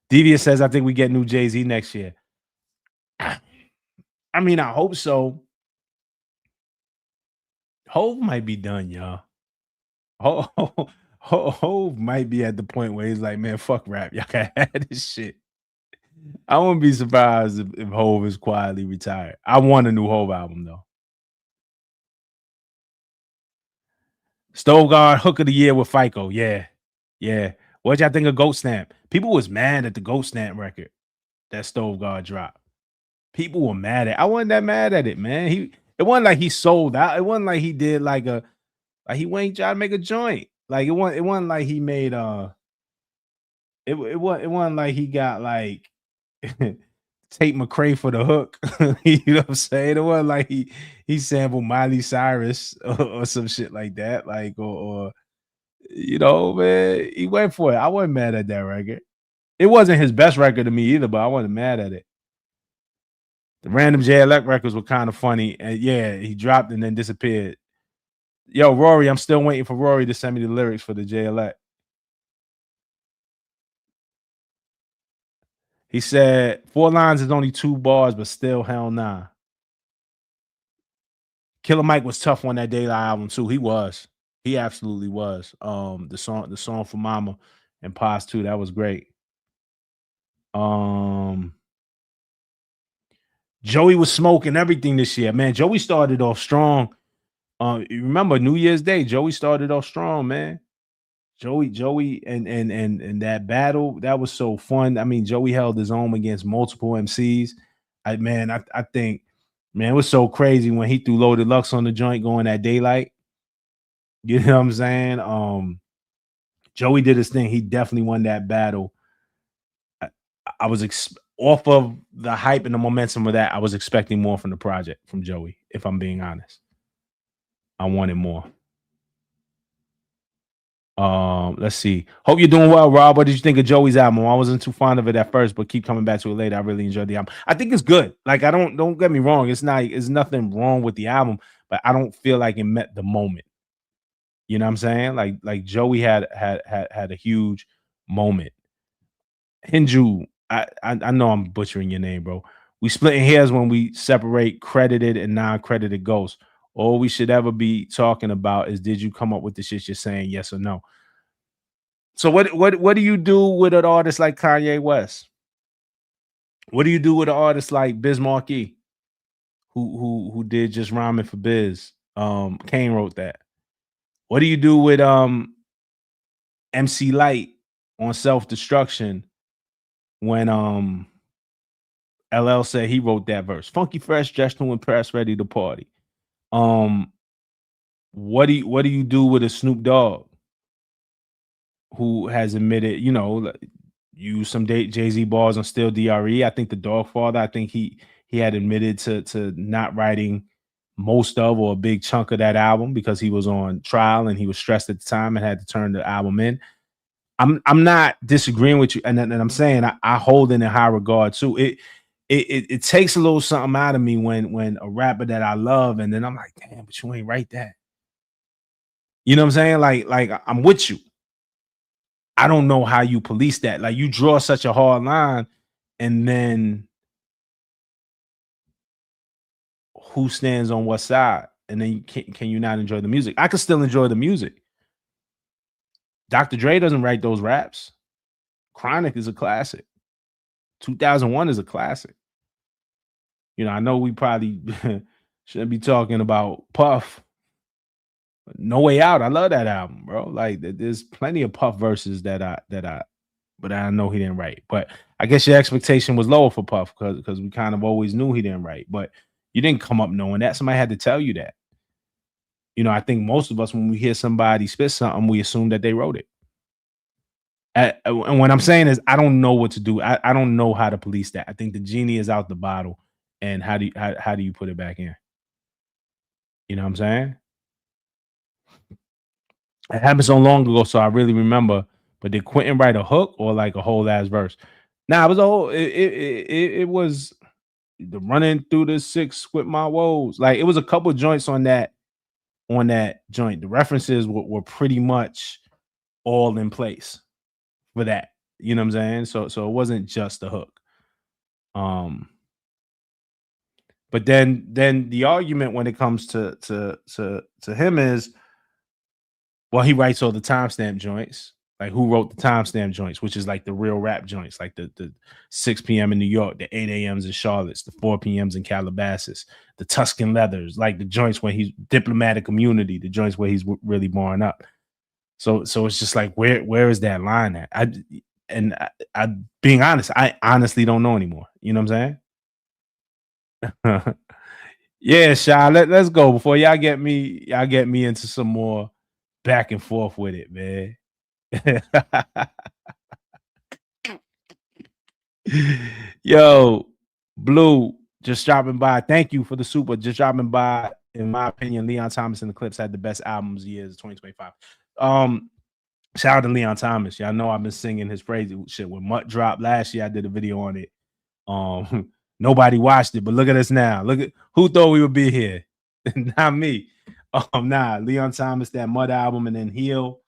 Devious says, I think we get new Jay-Z next year. I mean, I hope so. Hove might be done, y'all. Hove might be at the point where he's like, man, fuck rap. Y'all can have this shit. I wouldn't be surprised if Hove is quietly retired. I want a new Hove album though. Stove Guard Hook of the Year with FICO. Yeah. Yeah. What'd y'all think of Goat Stamp? People was mad at the Goat Stamp record that Stove Guard dropped. People were mad at. I wasn't that mad at it, man. It wasn't like he sold out. It wasn't like he did like he went trying to make a joint. Like it wasn't like he made it wasn't like he got like Tate McRae for the hook. You know what I'm saying? It wasn't like he sampled Miley Cyrus or some shit like that. Like or man, he went for it. I wasn't mad at that record. It wasn't his best record to me either, but I wasn't mad at it. The random JLX records were kind of funny. And yeah, he dropped and then disappeared. Yo, Rory, I'm still waiting for Rory to send me the lyrics for the JLX. He said 4 lines is only 2 bars, but still hell nah. Killer Mike was tough on that Daylight album too. He was. He absolutely was. The song for Mama and Paz too. That was great. Joey was smoking everything this year, man. Joey started off strong. You remember New Year's Day? Joey started off strong, man. Joey, and that battle that was so fun. I mean, Joey held his own against multiple MCs. I think, man, it was so crazy when he threw Loaded Lux on the joint going at Daylight. You know what I'm saying? Joey did his thing. He definitely won that battle. I was off of the hype and the momentum of that. I was expecting more from the project from Joey. If I'm being honest, I wanted more. Let's see. Hope you're doing well, Rob. What did you think of Joey's album? I wasn't too fond of it at first, but keep coming back to it later. I really enjoyed the album. I think it's good. Like, don't get me wrong. It's nothing wrong with the album, but I don't feel like it met the moment. You know what I'm saying? Like Joey had a huge moment. Hinju, I know I'm butchering your name, bro. We splitting hairs when we separate credited and non-credited ghosts. All we should ever be talking about is did you come up with the shit you're saying, yes or no? So what do you do with an artist like Kanye West? What do you do with an artist like Biz Markie, who did just rhyming for Biz? Kane wrote that. What do you do with MC Light on Self Destruction when LL said he wrote that verse? Funky fresh, just to impress, ready to party. Um, what do you do with a Snoop Dogg who has admitted, use some Jay Z bars on Still Dre? I think the Dog Father. I think he had admitted to not writing most of or a big chunk of that album because he was on trial and he was stressed at the time and had to turn the album in. I'm not disagreeing with you, and I'm saying I hold it in high regard too. It takes a little something out of me when a rapper that I love, and then I'm like, damn, but you ain't write that. You know what I'm saying? Like I'm with you. I don't know how you police that. Like you draw such a hard line, and then who stands on what side? And then can you not enjoy the music? I can still enjoy the music. Dr. Dre doesn't write those raps. Chronic is a classic. 2001 is a classic. I know we probably shouldn't be talking about Puff. No Way Out. I love that album, bro. Like there's plenty of Puff verses but I know he didn't write. But I guess your expectation was lower for Puff because we kind of always knew he didn't write. But you didn't come up knowing that. Somebody had to tell you that. I think most of us, when we hear somebody spit something, we assume that they wrote it. And what I'm saying is, I don't know what to do. I don't know how to police that. I think the genie is out the bottle. And how do you put it back in? You know what I'm saying? It happened so long ago, so I really remember. But did Quentin write a hook or like a whole ass verse? Nah, it was a whole. It was the running through the six with my woes. Like it was a couple joints on that joint. The references were pretty much all in place for that. You know what I'm saying? So it wasn't just a hook. Um, but then the argument when it comes to him is, well, he writes all the timestamp joints. Like who wrote the timestamp joints, which is like the real rap joints, like the 6 p.m. in New York, the 8 a.m.s in Charlotte, the 4 p.m.s in Calabasas, the Tuscan Leathers, like the joints where he's diplomatic community, the joints where he's really born up. So it's just like where is that line at? I being honest, I honestly don't know anymore. You know what I'm saying? Yeah, Shy, let's go before y'all get me into some more back and forth with it, man. Yo, Blue, just dropping by. Thank you for the super. Just dropping by. In my opinion, Leon Thomas and the Clips had the best albums years 2025. Um, Shout out to Leon Thomas. Y'all know I've been singing his praise shit. When Mutt dropped last year, I did a video on it. Nobody watched it, but look at us now. Look at who thought we would be here. Not me. Nah, Leon Thomas, that Mud album, and then Heal.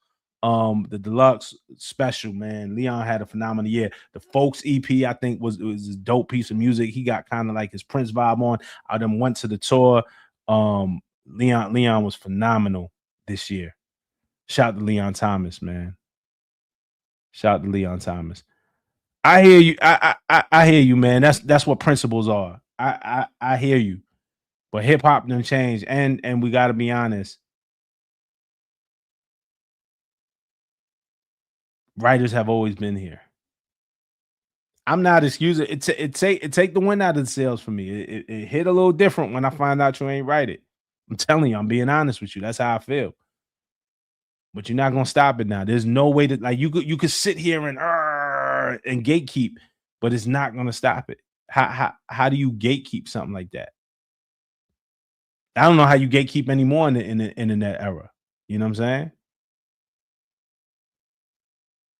The deluxe special, man. Leon had a phenomenal year. The Folks EP, I think, was a dope piece of music. He got kind of like his Prince vibe on. I then went to the tour. Leon was phenomenal this year. Shout out to Leon Thomas, man. Shout out to Leon Thomas. I hear you. I hear you, man. That's what principles are. I hear you. But hip hop done changed, and we got to be honest. Writers have always been here. I'm not excusing it. Take the wind out of the sails for me. It hit a little different when I find out you ain't write it. I'm telling you, I'm being honest with you. That's how I feel. But you're not gonna stop it now. There's no way that like you could sit here and gatekeep, but it's not gonna stop it. How do you gatekeep something like that? I don't know how you gatekeep anymore in the internet era. You know what I'm saying?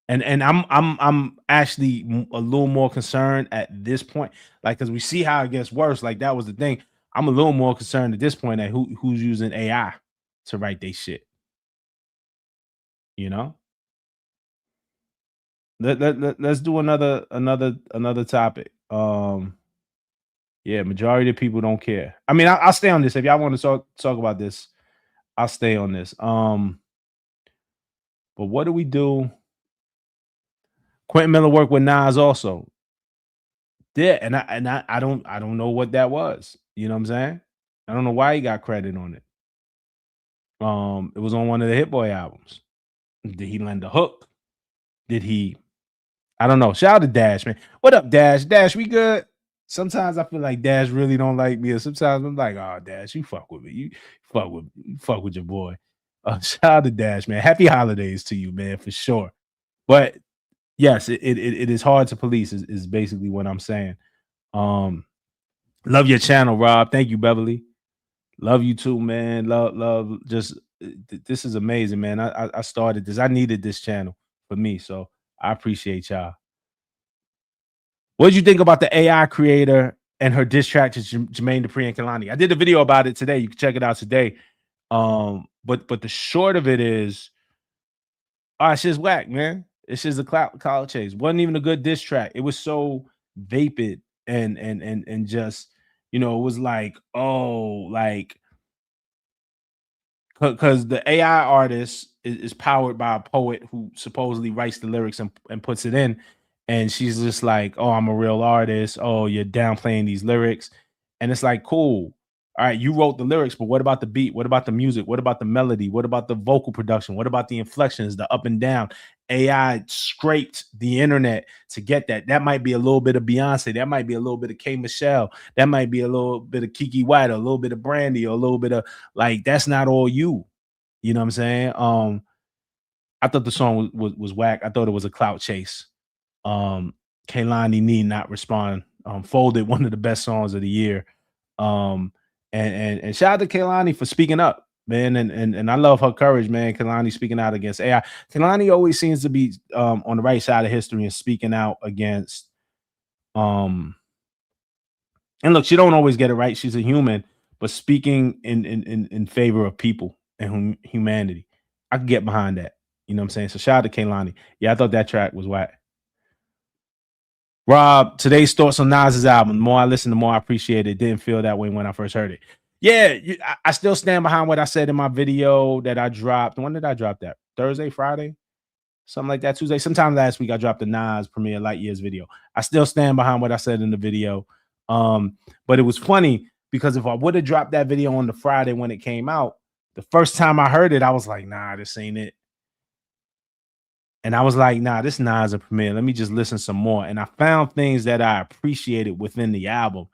And I'm actually a little more concerned at this point, like because we see how it gets worse. Like that was the thing. I'm a little more concerned at this point at who's using AI to write their shit. You know. Let's do another topic. Yeah, majority of people don't care. I mean, I'll stay on this. If y'all want to talk about this, I'll stay on this. But what do we do? Quentin Miller worked with Nas also. Yeah, and I don't know what that was. You know what I'm saying? I don't know why he got credit on it. It was on one of the Hit Boy albums. Did he lend a hook? Did he? I don't know. Shout out to Dash, man. What up, Dash? Dash, we good? Sometimes I feel like Dash really don't like me, or sometimes I'm like, oh, Dash, you fuck with me. You fuck with your boy. Shout out to Dash, man. Happy holidays to you, man, for sure. But yes, it is hard to police, is basically what I'm saying. Um, love your channel, Rob. Thank you, Beverly. Love you too, man. Love. Just this is amazing, man. I started this. I needed this channel for me, so I appreciate y'all. What did you think about the AI creator and her diss track to Jermaine Dupri and Kalani? I did a video about it today. You can check it out today. But the short of it is, it's just whack, man. It's just a cloud chase. Wasn't even a good diss track. It was so vapid and just, it was like, oh, like, because the AI artist is powered by a poet who supposedly writes the lyrics and puts it in, and she's just like, "Oh, I'm a real artist. Oh, you're downplaying these lyrics," and it's like, "Cool, all right, you wrote the lyrics, but what about the beat? What about the music? What about the melody? What about the vocal production? What about the inflections, the up and down?" AI scraped the internet to get that. That might be a little bit of Beyonce. That might be a little bit of K Michelle. That might be a little bit of Kiki White, or a little bit of Brandy, or a little bit of, like, that's not all you. You know what I'm saying? I thought the song was whack. I thought it was a clout chase. Kaylani need not respond. Folded, one of the best songs of the year. Um, and shout out to Kaylani for speaking up, man. And I love her courage, man. Kaylani speaking out against AI. Kaylani always seems to be on the right side of history and speaking out against um and look, she don't always get it right. She's a human, but speaking in favor of people and humanity, I can get behind that. You know what I'm saying? So shout out to Kaylani. Yeah, I thought that track was whack. Rob, today's thoughts on Nas's album. The more I listen, the more I appreciate it. Didn't feel that way when I first heard it. Yeah, I still stand behind what I said in my video that I dropped. When did I drop that? Thursday, Friday? Something like that. Tuesday. Sometime last week, I dropped the Nas premiere Light Years video. I still stand behind what I said in the video. But it was funny because if I would have dropped that video on the Friday when it came out, the first time I heard it, I was like, nah, this ain't it. And I was like, nah, this Nas a premiere. Let me just listen some more. And I found things that I appreciated within the album,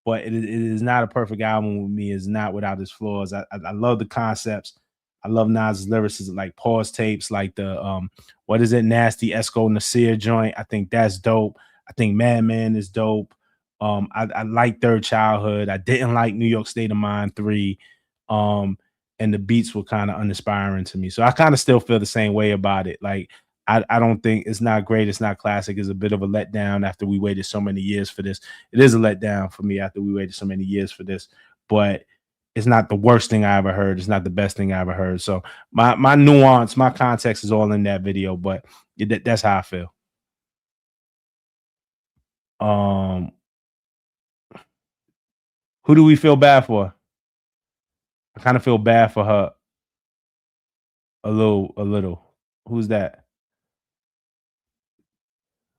but it is not a perfect album with me. It's not without its flaws. I love the concepts. I love Nas's lyricism, like pause tapes, like the what is it, Nasty Esco Nasir joint. I think that's dope. I think Madman is dope. I like Third Childhood. I didn't like New York State of Mind 3. And the beats were kind of uninspiring to me. So I kind of still feel the same way about it. Like, I don't think it's not great. It's not classic. It's a bit of a letdown after we waited so many years for this. It is a letdown for me after we waited so many years for this, but it's not the worst thing I ever heard. It's not the best thing I ever heard. So my nuance, my context is all in that video, but that's how I feel. Um, who do we feel bad for? I kind of feel bad for her a little. Who's that?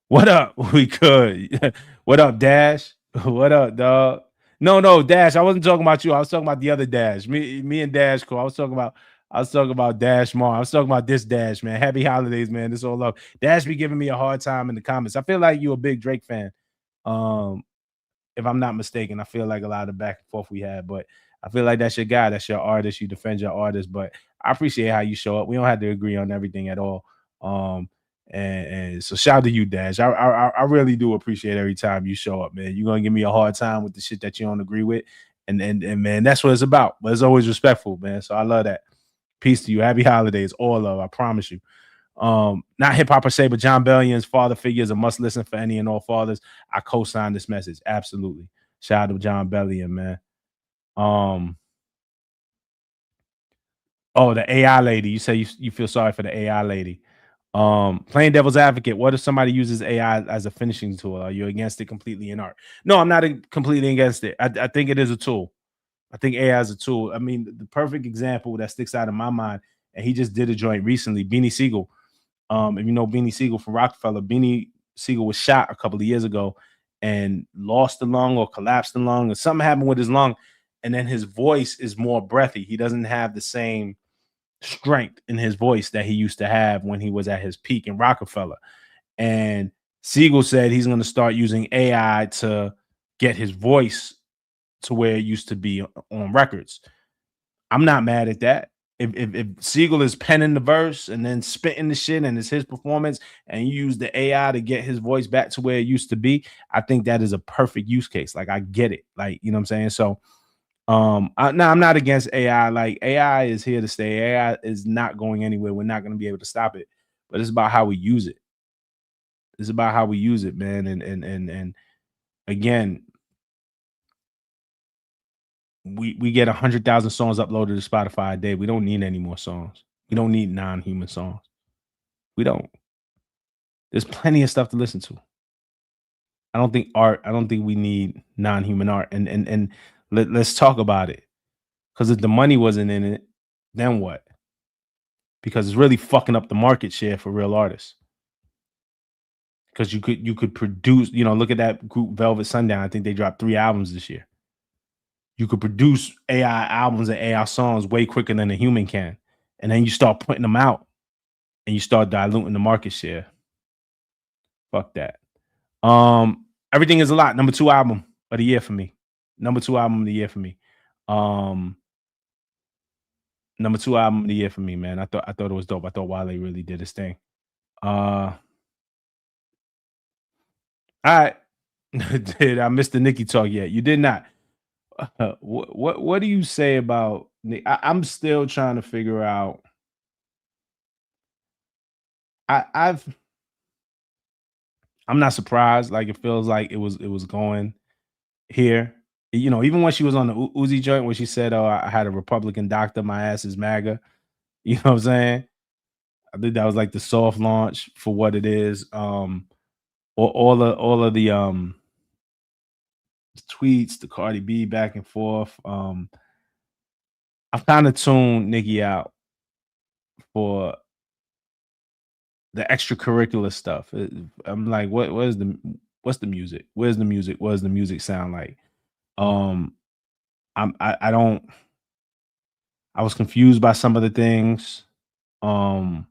What up? We could. What up, Dash? What up, dog? No, Dash. I wasn't talking about you. I was talking about the other Dash. Me and Dash cool. I was talking about Dash Mar. I was talking about this Dash, man. Happy holidays, man. This all love. Dash be giving me a hard time in the comments. I feel like you a big Drake fan. Um, if I'm not mistaken. I feel like a lot of back and forth we had, but I feel like that's your guy. That's your artist. You defend your artist, but I appreciate how you show up. We don't have to agree on everything at all. Um, and so shout out to you, Dash. I really do appreciate every time you show up, man. You're gonna give me a hard time with the shit that you don't agree with, and man, that's what it's about. But it's always respectful, man. So I love that. Peace to you. Happy holidays, all love. I promise you. Not hip hop per se, but John Bellion's father figure is a must listen for any and all fathers. I co-sign this message. Absolutely. Shout out to John Bellion, man. Um, oh, the AI lady. You say you feel sorry for the AI lady. Playing devil's advocate, what if somebody uses AI as a finishing tool? Are you against it completely in art? No, I'm not completely against it. I think it is a tool. I think AI is a tool. I mean, the perfect example that sticks out in my mind, and he just did a joint recently, Beanie Siegel. If you know Beanie Siegel from Rockefeller, Beanie Siegel was shot a couple of years ago and lost the lung or collapsed the lung, or something happened with his lung. And then his voice is more breathy. He doesn't have the same strength in his voice that he used to have when he was at his peak in Rockefeller. And Siegel said he's going to start using AI to get his voice to where it used to be on records. I'm not mad at that. If Siegel is penning the verse and then spitting the shit and it's his performance and you use the AI to get his voice back to where it used to be, I think that is a perfect use case. Like I get it. Like, you know what I'm saying? So I'm not against AI. Like AI is here to stay. AI is not going anywhere. We're not going to be able to stop it. But it's about how we use it. It's about how we use it, man. And again, we get 100,000 songs uploaded to Spotify a day. We don't need any more songs. We don't need non-human songs. We don't. There's plenty of stuff to listen to. I don't think we need non-human art. And let's talk about it. Because if the money wasn't in it, then what? Because it's really fucking up the market share for real artists. Because you could produce, look at that group Velvet Sundown. I think they dropped 3 albums this year. You could produce AI albums and AI songs way quicker than a human can. And then you start putting them out and you start diluting the market share. Fuck that. Everything is a lot. Number 2 album of the year for me. Number 2 album of the year for me. Um, Number 2 album of the year for me, man. I thought it was dope. I thought Wale really did his thing. All right. Did I miss the Nicki talk yet? You did not. What do you say about Nick? I'm still trying to figure out. I've I'm not surprised. Like it feels like it was going here. Even when she was on the Uzi joint, where she said, "Oh, I had a Republican doctor. My ass is MAGA." You know what I'm saying? I think that was like the soft launch for what it is. All of the tweets, the Cardi B back and forth. I've kind of tuned Nicki out for the extracurricular stuff. I'm like, what's the music? Where's the music? What does the music sound like? Um, I don't. I was confused by some of the things. Um,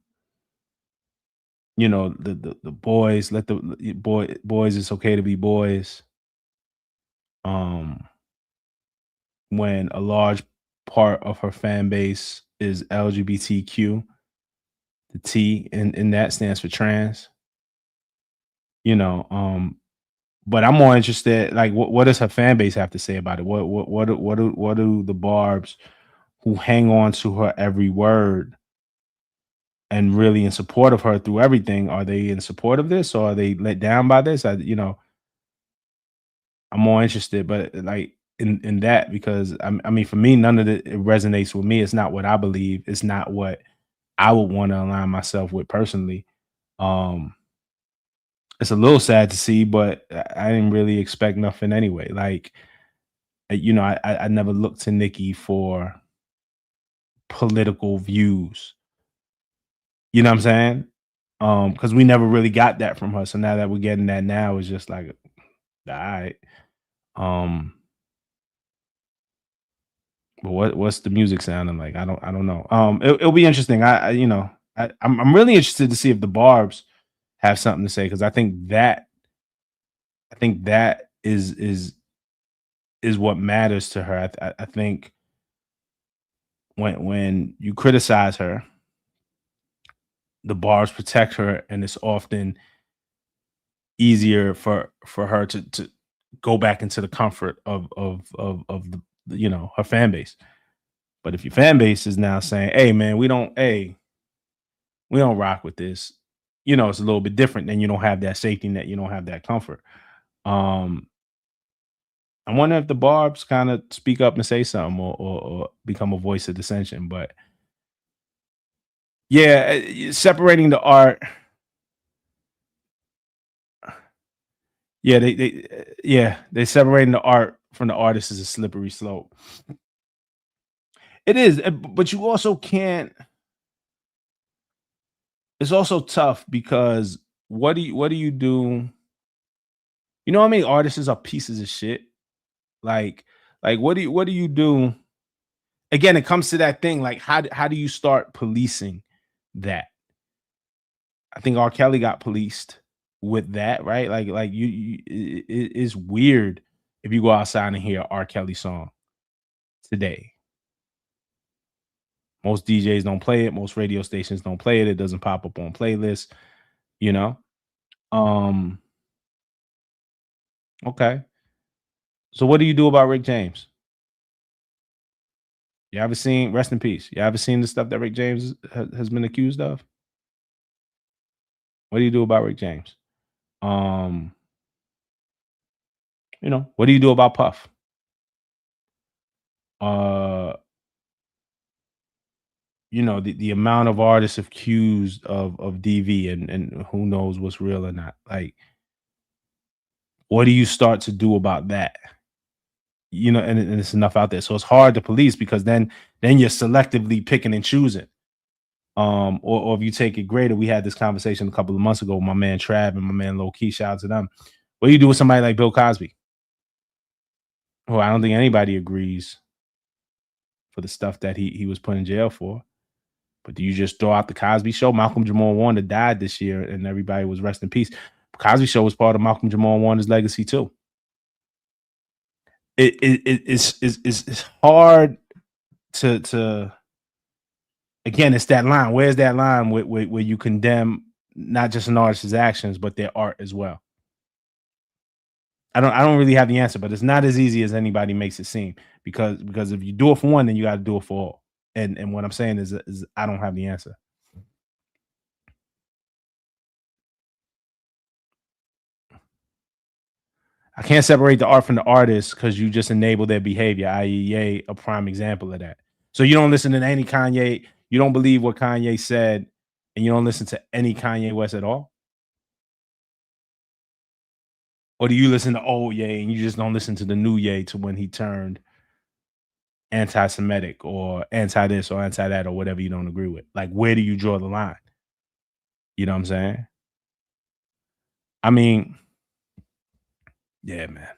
the boys let the boys. It's okay to be boys. Um, when a large part of her fan base is LGBTQ, the T in that stands for trans. You know, but I'm more interested. Like, what does her fan base have to say about it? What do the Barbs who hang on to her every word and really in support of her through everything? Are they in support of this, or are they let down by this? I'm more interested, but like in that because I mean, for me, none of it resonates with me. It's not what I believe. It's not what I would want to align myself with personally. Um, it's a little sad to see, but I didn't really expect nothing anyway. Like, I never looked to Nikki for political views. You know what I'm saying? Because we never really got that from her. So now that we're getting that now, it's just like, all right. Um, but what's the music sounding like? I don't know. It'll be interesting. I'm really interested to see if the Barb's have something to say because I think that is what matters to her. I think when you criticize her, the Barb's protect her, and it's often easier for her to go back into the comfort of the her fan base. But if your fan base is now saying, "Hey, man, we don't rock with this," it's a little bit different. Then you don't have that safety net. You don't have that comfort. Um, I wonder if the Barb's kind of speak up and say something or become a voice of dissension. But Yeah, separating the art. Yeah, they separating the art from the artist is a slippery slope. It is, but you also can't. It's also tough because what do you do? You know how many artists are pieces of shit? Like what do you do? Again, it comes to that thing. Like how do you start policing that? I think R. Kelly got policed with that, right? Like it's weird if you go outside and hear a R. Kelly song today. Most DJs don't play it. Most radio stations don't play it. It doesn't pop up on playlists. You know. Um. Okay. So what do you do about Rick James? You ever seen? Rest in peace. You ever seen the stuff that Rick James has been accused of? What do you do about Rick James? Um. What do you do about Puff? Uh. The amount of artists accused of DV and who knows what's real or not. Like, what do you start to do about that? And it's enough out there. So it's hard to police because then you're selectively picking and choosing. Or if you take it greater, we had this conversation a couple of months ago with my man Trav and my man Low Key. Shout out to them. What do you do with somebody like Bill Cosby? Who I don't think anybody agrees for the stuff that he was put in jail for. But do you just throw out the Cosby Show? Malcolm Jamal Warner died this year, and everybody was rest in peace. Cosby Show was part of Malcolm Jamal Warner's legacy too. It's hard to again. It's that line. Where's that line where you condemn not just an artist's actions but their art as well? I don't really have the answer, but it's not as easy as anybody makes it seem because if you do it for one, then you got to do it for all. And what I'm saying is I don't have the answer. I can't separate the art from the artist because you just enable their behavior, i.e., Ye, a prime example of that. So you don't listen to any Kanye, you don't believe what Kanye said, and you don't listen to any Kanye West at all? Or do you listen to old Ye and you just don't listen to the new Ye to when he turned anti-Semitic or anti this or anti that or whatever you don't agree with? Like, where do you draw the line? You know what I'm saying? I mean, yeah, man.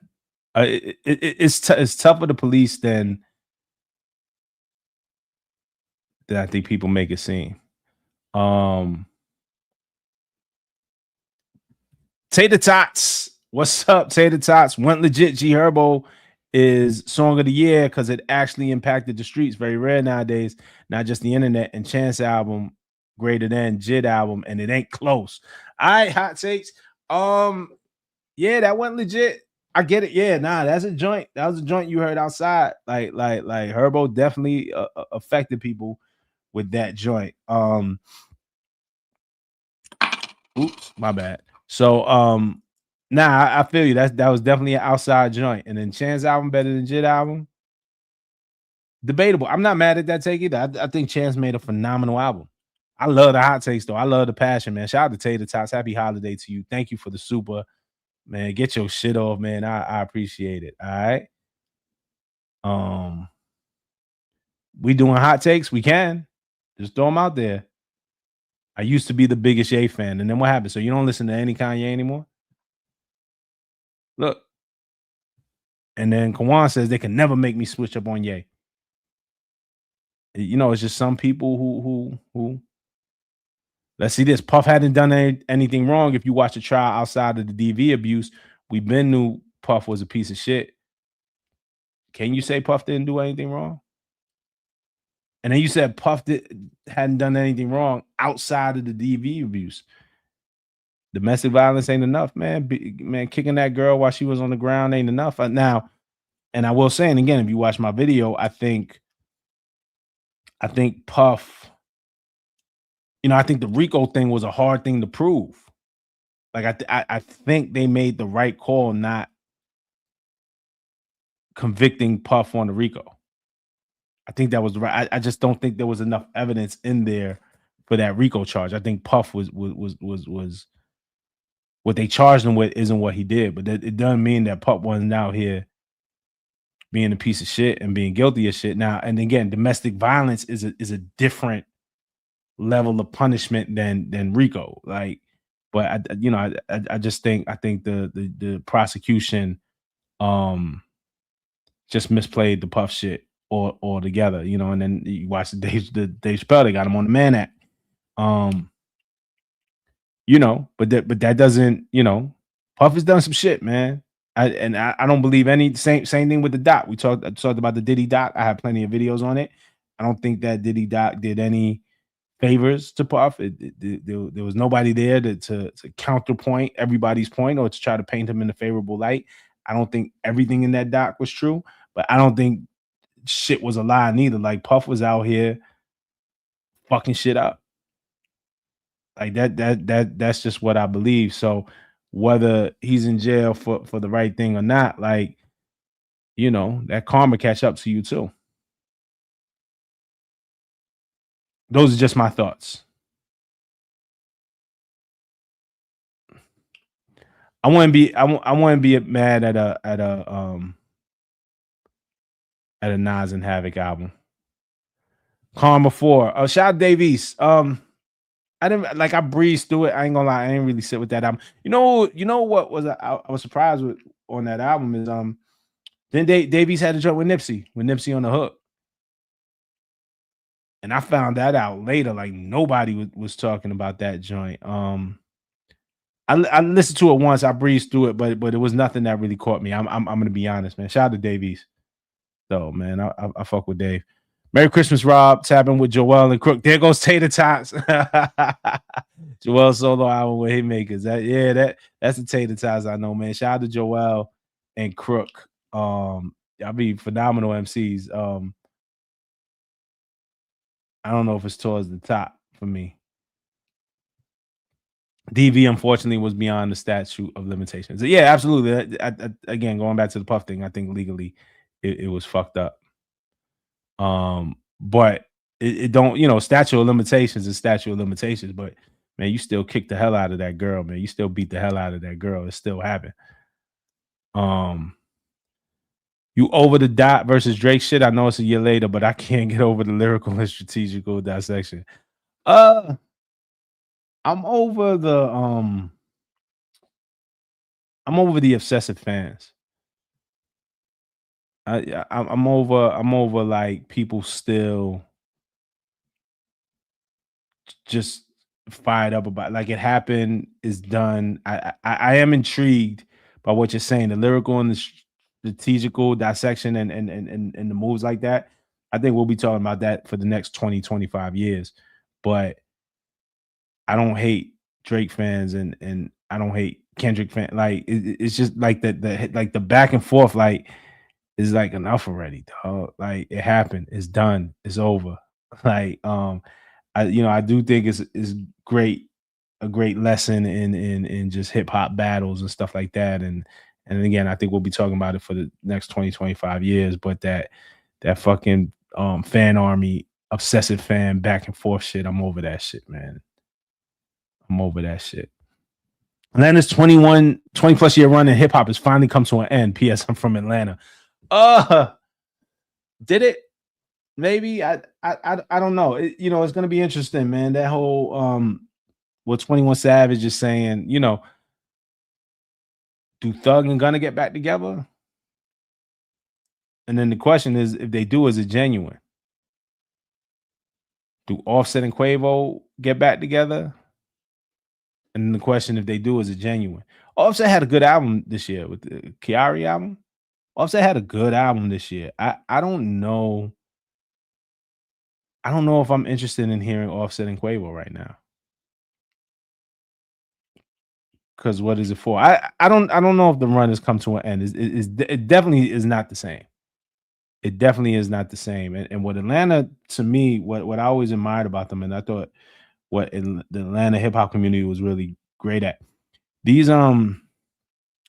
It's tougher to police than I think people make it seem. Um, Tater Tots, what's up, Tater Tots? Went legit. G Herbo is song of the year because it actually impacted the streets. Very rare nowadays, not just the internet. And Chance album greater than Jid album, and it ain't close. All right, hot takes. Yeah, that went legit. I get it. Yeah, nah, that's a joint. That was a joint you heard outside. Like Herbo definitely affected people with that joint. Oops, my bad. So nah, I feel you. That was definitely an outside joint. And then Chance album better than Jid album. Debatable. I'm not mad at that take either. I think Chance made a phenomenal album. I love the hot takes though. I love the passion, man. Shout out to Tater Tots. Happy holiday to you. Thank you for the super, man. Get your shit off, man. I appreciate it. All right. Um, we doing hot takes. We can just throw them out there. I used to be the biggest Ye fan, and then what happened? So you don't listen to any Kanye anymore? Look, and then Kawan says they can never make me switch up on Ye. It's just some people who let's see this. Puff hadn't done anything wrong. If you watch the trial outside of the DV abuse, we been knew Puff was a piece of shit. Can you say Puff didn't do anything wrong? And then you said Puff hadn't done anything wrong outside of the DV abuse. Domestic violence ain't enough, man. Man, kicking that girl while she was on the ground ain't enough. Now, and I will say, and again, if you watch my video, I think Puff, I think the Rico thing was a hard thing to prove. Like I think they made the right call not convicting Puff on the Rico. I think that was right. I just don't think there was enough evidence in there for that RICO charge. I think Puff was what they charged him with isn't what he did, but it doesn't mean that Puff wasn't out here being a piece of shit and being guilty of shit. Now, and again, domestic violence is a different level of punishment than RICO. Like, but I just think the prosecution just misplayed the Puff shit altogether, you know. And then you watch the Dave Chappelle, they got him on the Mann Act. You know, but that doesn't, you know, Puff has done some shit, man. I don't believe any same thing with the doc. I talked about the Diddy doc. I have plenty of videos on it. I don't think that Diddy doc did any favors to Puff. There was nobody there to counterpoint everybody's point or to try to paint him in a favorable light. I don't think everything in that doc was true, but I don't think shit was a lie neither. Like Puff was out here fucking shit up. Like that's just what I believe. So whether he's in jail for the right thing or not, like, you know, that karma catch up to you too. Those are just my thoughts. I wouldn't be mad at a Nas and Havoc album. Karma 4. Shout out Davies. I didn't like, I breezed through it. I ain't gonna lie, I ain't really sit with that album. You know what was I was surprised with on that album is then Davies had a joint with Nipsey on the hook. And I found that out later. Like nobody was talking about that joint. I listened to it once, I breezed through it, but it was nothing that really caught me. I'm gonna be honest, man. Shout out to Davies. So man, I fuck with Dave. Merry Christmas, Rob. Tapping with Joel and Crook. There goes Tater Tots. Joel solo album with Hitmakers. That's the Tater Tots I know, man. Shout out to Joel and Crook. Y'all be phenomenal MCs. I don't know if it's towards the top for me. DV unfortunately was beyond the statute of limitations. Yeah, absolutely. Again, going back to the Puff thing, I think legally it was fucked up. But it don't, you know, statute of limitations is statute of limitations, but man, you still kick the hell out of that girl, man. You still beat the hell out of that girl. It still happened. You over the Dot versus Drake shit. I know it's a year later, but I can't get over the lyrical and strategical dissection. I'm over the obsessive fans. I'm over like people still just fired up about, like, it happened, is done. I am intrigued by what you're saying, the lyrical and the strategical dissection and the moves like that. I think we'll be talking about that for the next 20-25 years. But I don't hate Drake fans and I don't hate Kendrick fans. Like it's just like the back and forth, like, is like enough already, dog. Like it happened, it's done, it's over. Like I do think it's great, a great lesson in just hip hop battles and stuff like that. And again, I think we'll be talking about it for the next 20-25 years. But that fucking fan army, obsessive fan back and forth shit, I'm over that shit, man. I'm over that shit. Atlanta's 20 plus year run in hip hop has finally come to an end. P.S. I'm from Atlanta. Did it? Maybe. I don't know. It's gonna be interesting, man. That whole what 21 Savage is saying, do Thug and Gunna get back together? And then the question is, if they do, is it genuine? Do Offset and Quavo get back together? And then the question, if they do, is it genuine? Offset had a good album this year with the Kiari album. Offset had a good album this year. I don't know. I don't know if I'm interested in hearing Offset and Quavo right now. Because what is it for? I don't know if the run has come to an end. It definitely is not the same. It definitely is not the same. And what Atlanta, to me, what I always admired about them, and I thought the Atlanta hip hop community was really great at, these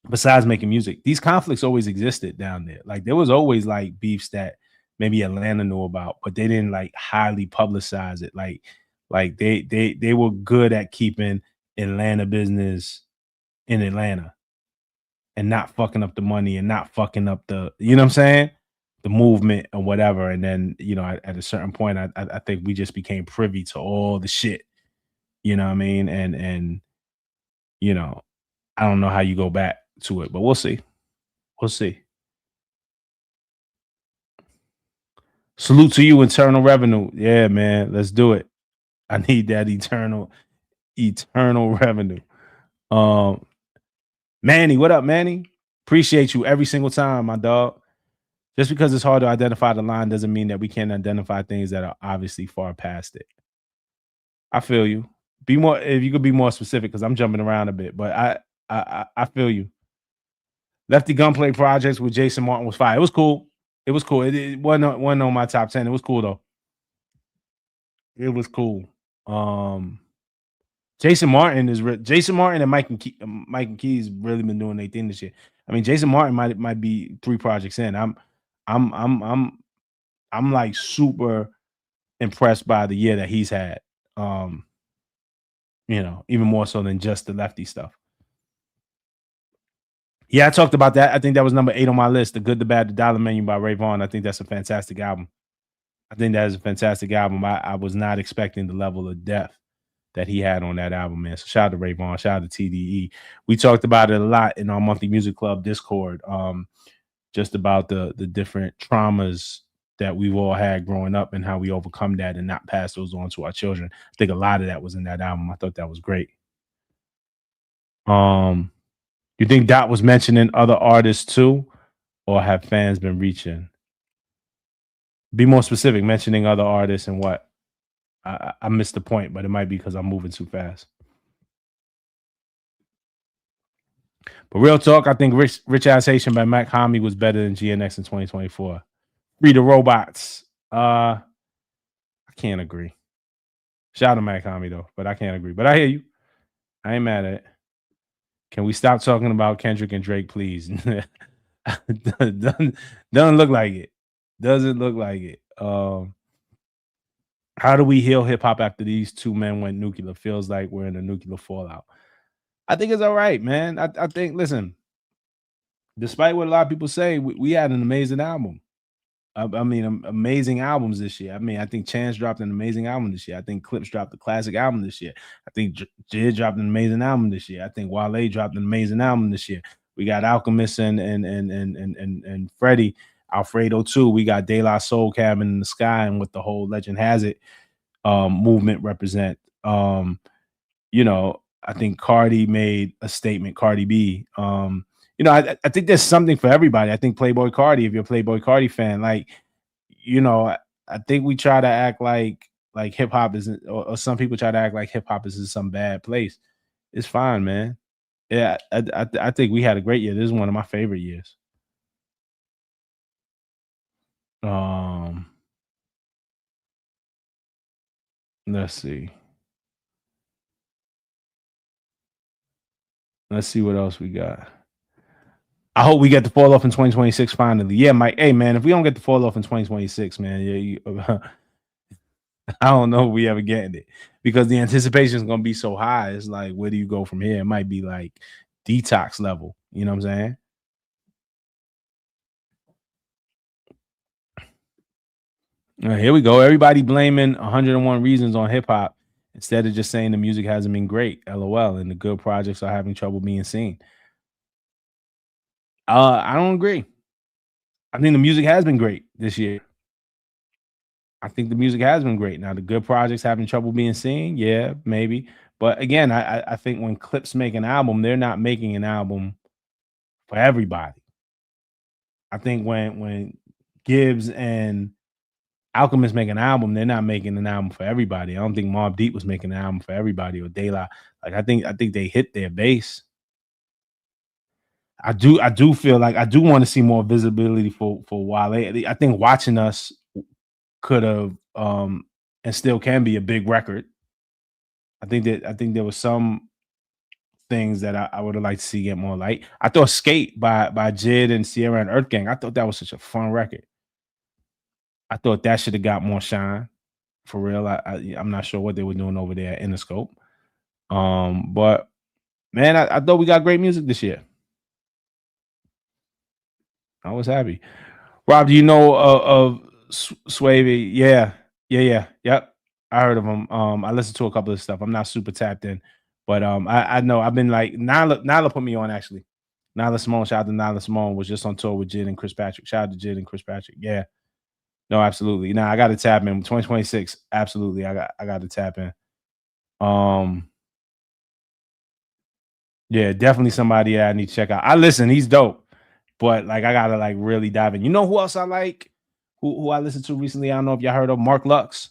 besides making music, these conflicts always existed down there. Like there was always like beefs that maybe Atlanta knew about, but they didn't like highly publicize it. Like Like they were good at keeping Atlanta business in Atlanta and not fucking up the money and not fucking up the, you know what I'm saying? The movement or whatever. And then, at a certain point, I think we just became privy to all the shit. You know what I mean? And you know, I don't know how you go back to it, but we'll see. We'll see. Salute to you, internal revenue. Yeah, man. Let's do it. I need that eternal revenue. Um, Manny, what up, Manny? Appreciate you every single time, my dog. Just because it's hard to identify the line doesn't mean that we can't identify things that are obviously far past it. I feel you. Be more if you could be more specific because I'm jumping around a bit, but I feel you. Lefty Gunplay projects with Jason Martin was fire. It was cool. It was cool. It wasn't on my top 10. It was cool though. It was cool. Um Jason Martin and Mike and Keys really been doing their thing this year. I mean, Jason Martin might be 3 projects in. I'm I'm I'm I'm like super impressed by the year that he's had. Um, even more so than just the lefty stuff. Yeah, I talked about that. I think that was number 8 on my list. The Good, the Bad, the Dollar Menu by Ray Vaughn. I think that's a fantastic album. I think that is a fantastic album. I was not expecting the level of depth that he had on that album, man. So shout out to Ray Vaughn, shout out to TDE. We talked about it a lot in our monthly music club Discord. Just about the different traumas that we've all had growing up and how we overcome that and not pass those on to our children. I think a lot of that was in that album. I thought that was great. You think Dot was mentioning other artists too, or have fans been reaching? Be more specific, mentioning other artists and what? I missed the point, but it might be because I'm moving too fast. But real talk, I think Rich Ass Haitian by Mac Hami was better than GNX in 2024. Free the Robots. I can't agree. Shout out to Mac Hami though, but I can't agree. But I hear you. I ain't mad at it. Can we stop talking about Kendrick and Drake, please? doesn't look like it. Doesn't look like it. How do we heal hip hop after these two men went nuclear? Feels like we're in a nuclear fallout. I think it's all right, man. I think, listen, despite what a lot of people say, we had an amazing album. I mean, amazing albums this year. I mean, I think Chance dropped an amazing album this year. I think Clips dropped a classic album this year. I think Jid dropped an amazing album this year. I think Wale dropped an amazing album this year. We got Alchemist and Freddie Alfredo too. We got De La Soul Cabin in the Sky and what the whole Legend Has It movement represent. I think Cardi made a statement. Cardi B. I think there's something for everybody. I think Playboy Cardi, if you're a Playboy Cardi fan, like, I think we try to act like hip hop isn't, or some people try to act like hip hop is in some bad place. It's fine, man. Yeah, I think we had a great year. This is one of my favorite years. Let's see. Let's see what else we got. I hope we get the fall off in 2026 finally. Yeah, Mike. Hey, man, if we don't get the fall off in 2026, man, I don't know if we ever getting it because the anticipation is going to be so high. It's like, where do you go from here? It might be like detox level. You know what I'm saying? Here we go. Everybody blaming 101 Reasons on hip hop instead of just saying the music hasn't been great. LOL. And the good projects are having trouble being seen. I don't agree. I think the music has been great this year. I think the music has been great. Now the good projects having trouble being seen, yeah, maybe. But again, I think when Clips make an album, they're not making an album for everybody. I think when Gibbs and Alchemist make an album, they're not making an album for everybody. I don't think Mobb Deep was making an album for everybody or De La. Like I think they hit their base. I do feel like I do want to see more visibility for Wale. I think Watching Us could have and still can be a big record. I think there was some things that I would have liked to see get more light. I thought Skate by Jid and Sierra and Earth Gang, I thought that was such a fun record. I thought that should have got more shine. For real. I'm not sure what they were doing over there at Interscope. But man, I thought we got great music this year. I was happy. Rob, do you know of Swavy? Yeah, yep. I heard of him. I listened to a couple of stuff. I'm not super tapped in, but I know I've been like Nyla put me on actually. Nyla Simone, shout out to Nyla Simone, was just on tour with Jid and Chris Patrick. Shout out to Jid and Chris Patrick. Yeah, no, absolutely. Now I got to tap in 2026. Absolutely, I got to tap in. Um, yeah, definitely somebody I need to check out. I listen, he's dope, but like I gotta like really dive in. You know who else I like? Who I listened to recently? I don't know if y'all heard of Mark Lux.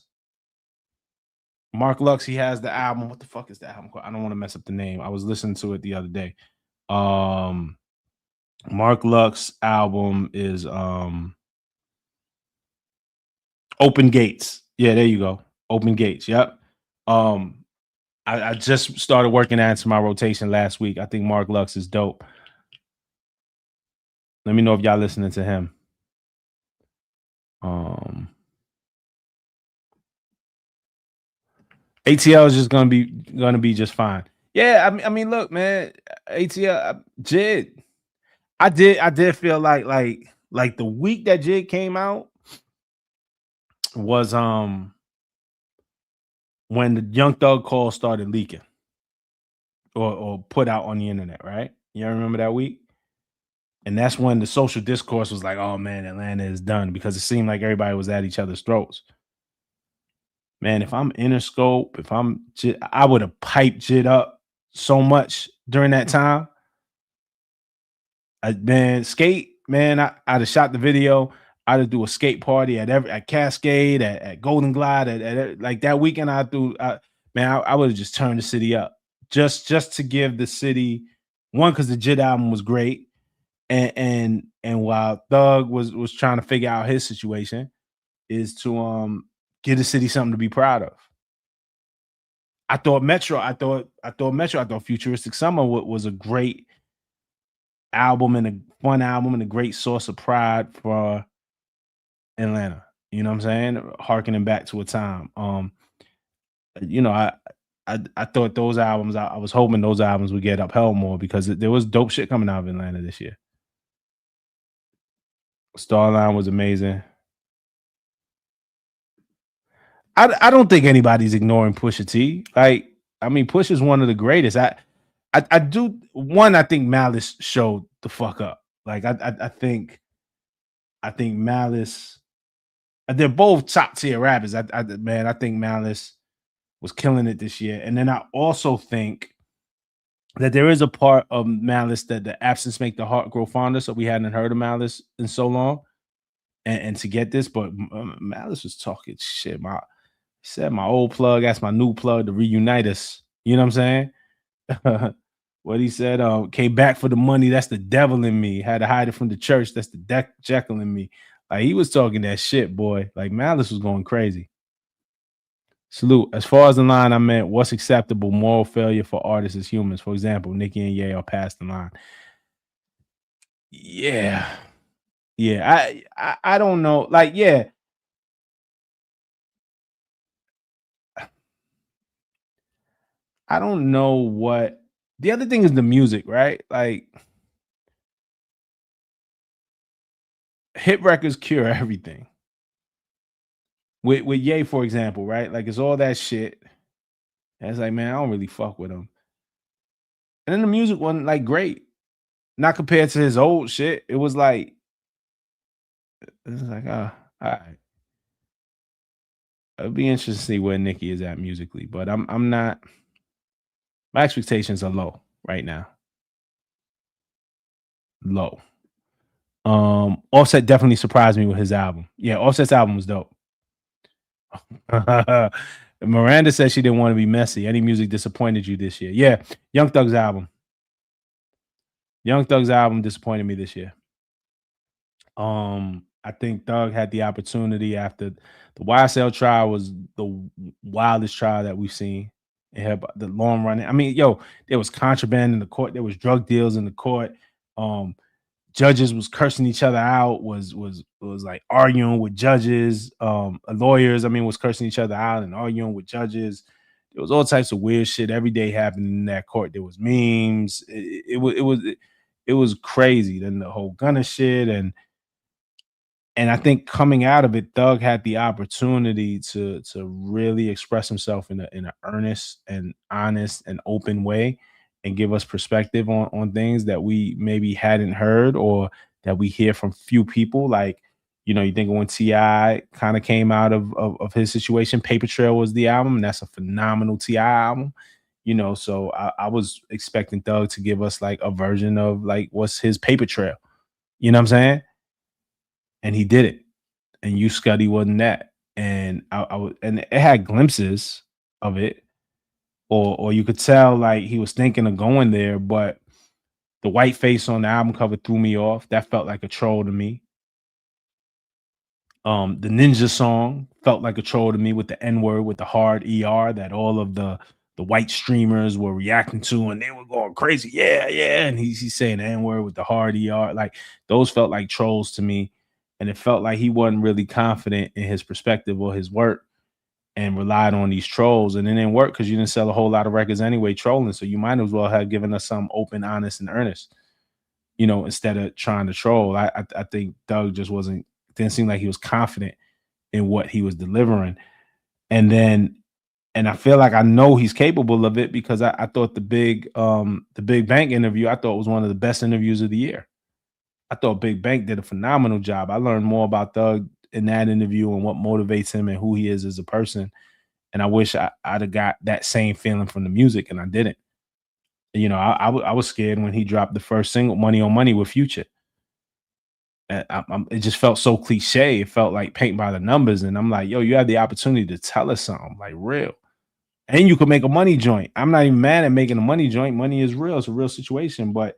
Mark Lux, he has the album. What the fuck is the album called? I don't want to mess up the name. I was listening to it the other day. Um, Mark Lux album is Open Gates. Yeah, there you go. Open Gates. Yep. Um, I just started working that into my rotation last week. I think Mark Lux is dope. Let me know if y'all listening to him. Um, ATL is just gonna be just fine. Yeah, I mean, look, man, ATL, Jid. I did feel like the week that Jid came out was when the Young Thug call started leaking or put out on the internet, right? You remember that week? And that's when the social discourse was like, oh man, Atlanta is done because it seemed like everybody was at each other's throats. Man, if I'm Interscope, if I'm Jid, I would have piped Jid up so much during that time. Man, skate, man, I'd have shot the video. I'd have do a skate party at Cascade, at Golden Glide, like that weekend. I would have just turned the city up just to give the city one because the Jit album was great, and while Thug was trying to figure out his situation, is to give the city something to be proud of. I thought Futuristic Summer was a great album and a fun album and a great source of pride for Atlanta. You know what I'm saying? Harkening back to a time. You know, I thought those albums, I was hoping those albums would get upheld more because there was dope shit coming out of Atlanta this year. Starline was amazing. I don't think anybody's ignoring Pusha T. Like, I mean, Push is one of the greatest. I do one. I think Malice showed the fuck up. Like, I think Malice. They're both top tier rappers. Man, I think Malice was killing it this year. And then I also think that there is a part of Malice that the absence make the heart grow fonder. So we hadn't heard of Malice in so long, and to get this, but Malice was talking shit. He said my old plug asked my new plug to reunite us. You know what I'm saying? What he said, came back for the money. That's the devil in me. Had to hide it from the church. That's the Jekyll in me. Like he was talking that shit, boy. Like Malice was going crazy. Salute. As far as the line, I meant what's acceptable moral failure for artists as humans. For example, Nicki and Ye are past the line. Yeah. Yeah. I don't know. Like, yeah. I don't know what the other thing is the music, right? Like hit records cure everything. With Ye, for example, right? Like it's all that shit. And it's like, man, I don't really fuck with him. And then the music wasn't like great. Not compared to his old shit. It was like, it's like, all right. It'll be interesting to see where Nicki is at musically, but I'm not. My expectations are low right now. Low. Offset definitely surprised me with his album. Yeah, Offset's album was dope. Miranda said she didn't want to be messy. Any music disappointed you this year? Yeah, Young Thug's album. Young Thug's album disappointed me this year. I think Thug had the opportunity after the YSL trial was the wildest trial that we've seen. It had the long running. I mean, yo, there was contraband in the court. There was drug deals in the court. Um, judges was cursing each other out, was like arguing with judges, lawyers, I mean, was cursing each other out and arguing with judges. There was all types of weird shit every day happening in that court. There was memes. It was crazy. Then the whole Gunna shit, and I think coming out of it, Thug had the opportunity to really express himself in a earnest and honest and open way, and give us perspective on things that we maybe hadn't heard or that we hear from few people. Like, you think when Ti kind of came out of his situation, Paper Trail was the album, and that's a phenomenal Ti album. So I was expecting Thug to give us like a version of like what's his Paper Trail. You know what I'm saying? And he did it. And You Scuddy wasn't that. And and it had glimpses of it, or you could tell like he was thinking of going there, but the white face on the album cover threw me off. That felt like a troll to me. The Ninja song felt like a troll to me with the N word with the hard ER that all of the white streamers were reacting to, and they were going crazy. Yeah, yeah. And he's saying the N word with the hard ER. Like those felt like trolls to me. And it felt like he wasn't really confident in his perspective or his work, and relied on these trolls. And it didn't work because you didn't sell a whole lot of records anyway, trolling. So you might as well have given us some open, honest, and earnest, instead of trying to troll. I think Doug just didn't seem like he was confident in what he was delivering. And I feel like I know he's capable of it because I thought the Big Bank interview, I thought was one of the best interviews of the year. I thought Big Bank did a phenomenal job. I learned more about Thug in that interview and what motivates him and who he is as a person. And I wish I'd have got that same feeling from the music, and I didn't. I was scared when he dropped the first single, "Money on Money" with Future. It just felt so cliche. It felt like paint by the numbers, and I'm like, yo, you had the opportunity to tell us something like real, and you could make a money joint. I'm not even mad at making a money joint. Money is real. It's a real situation, but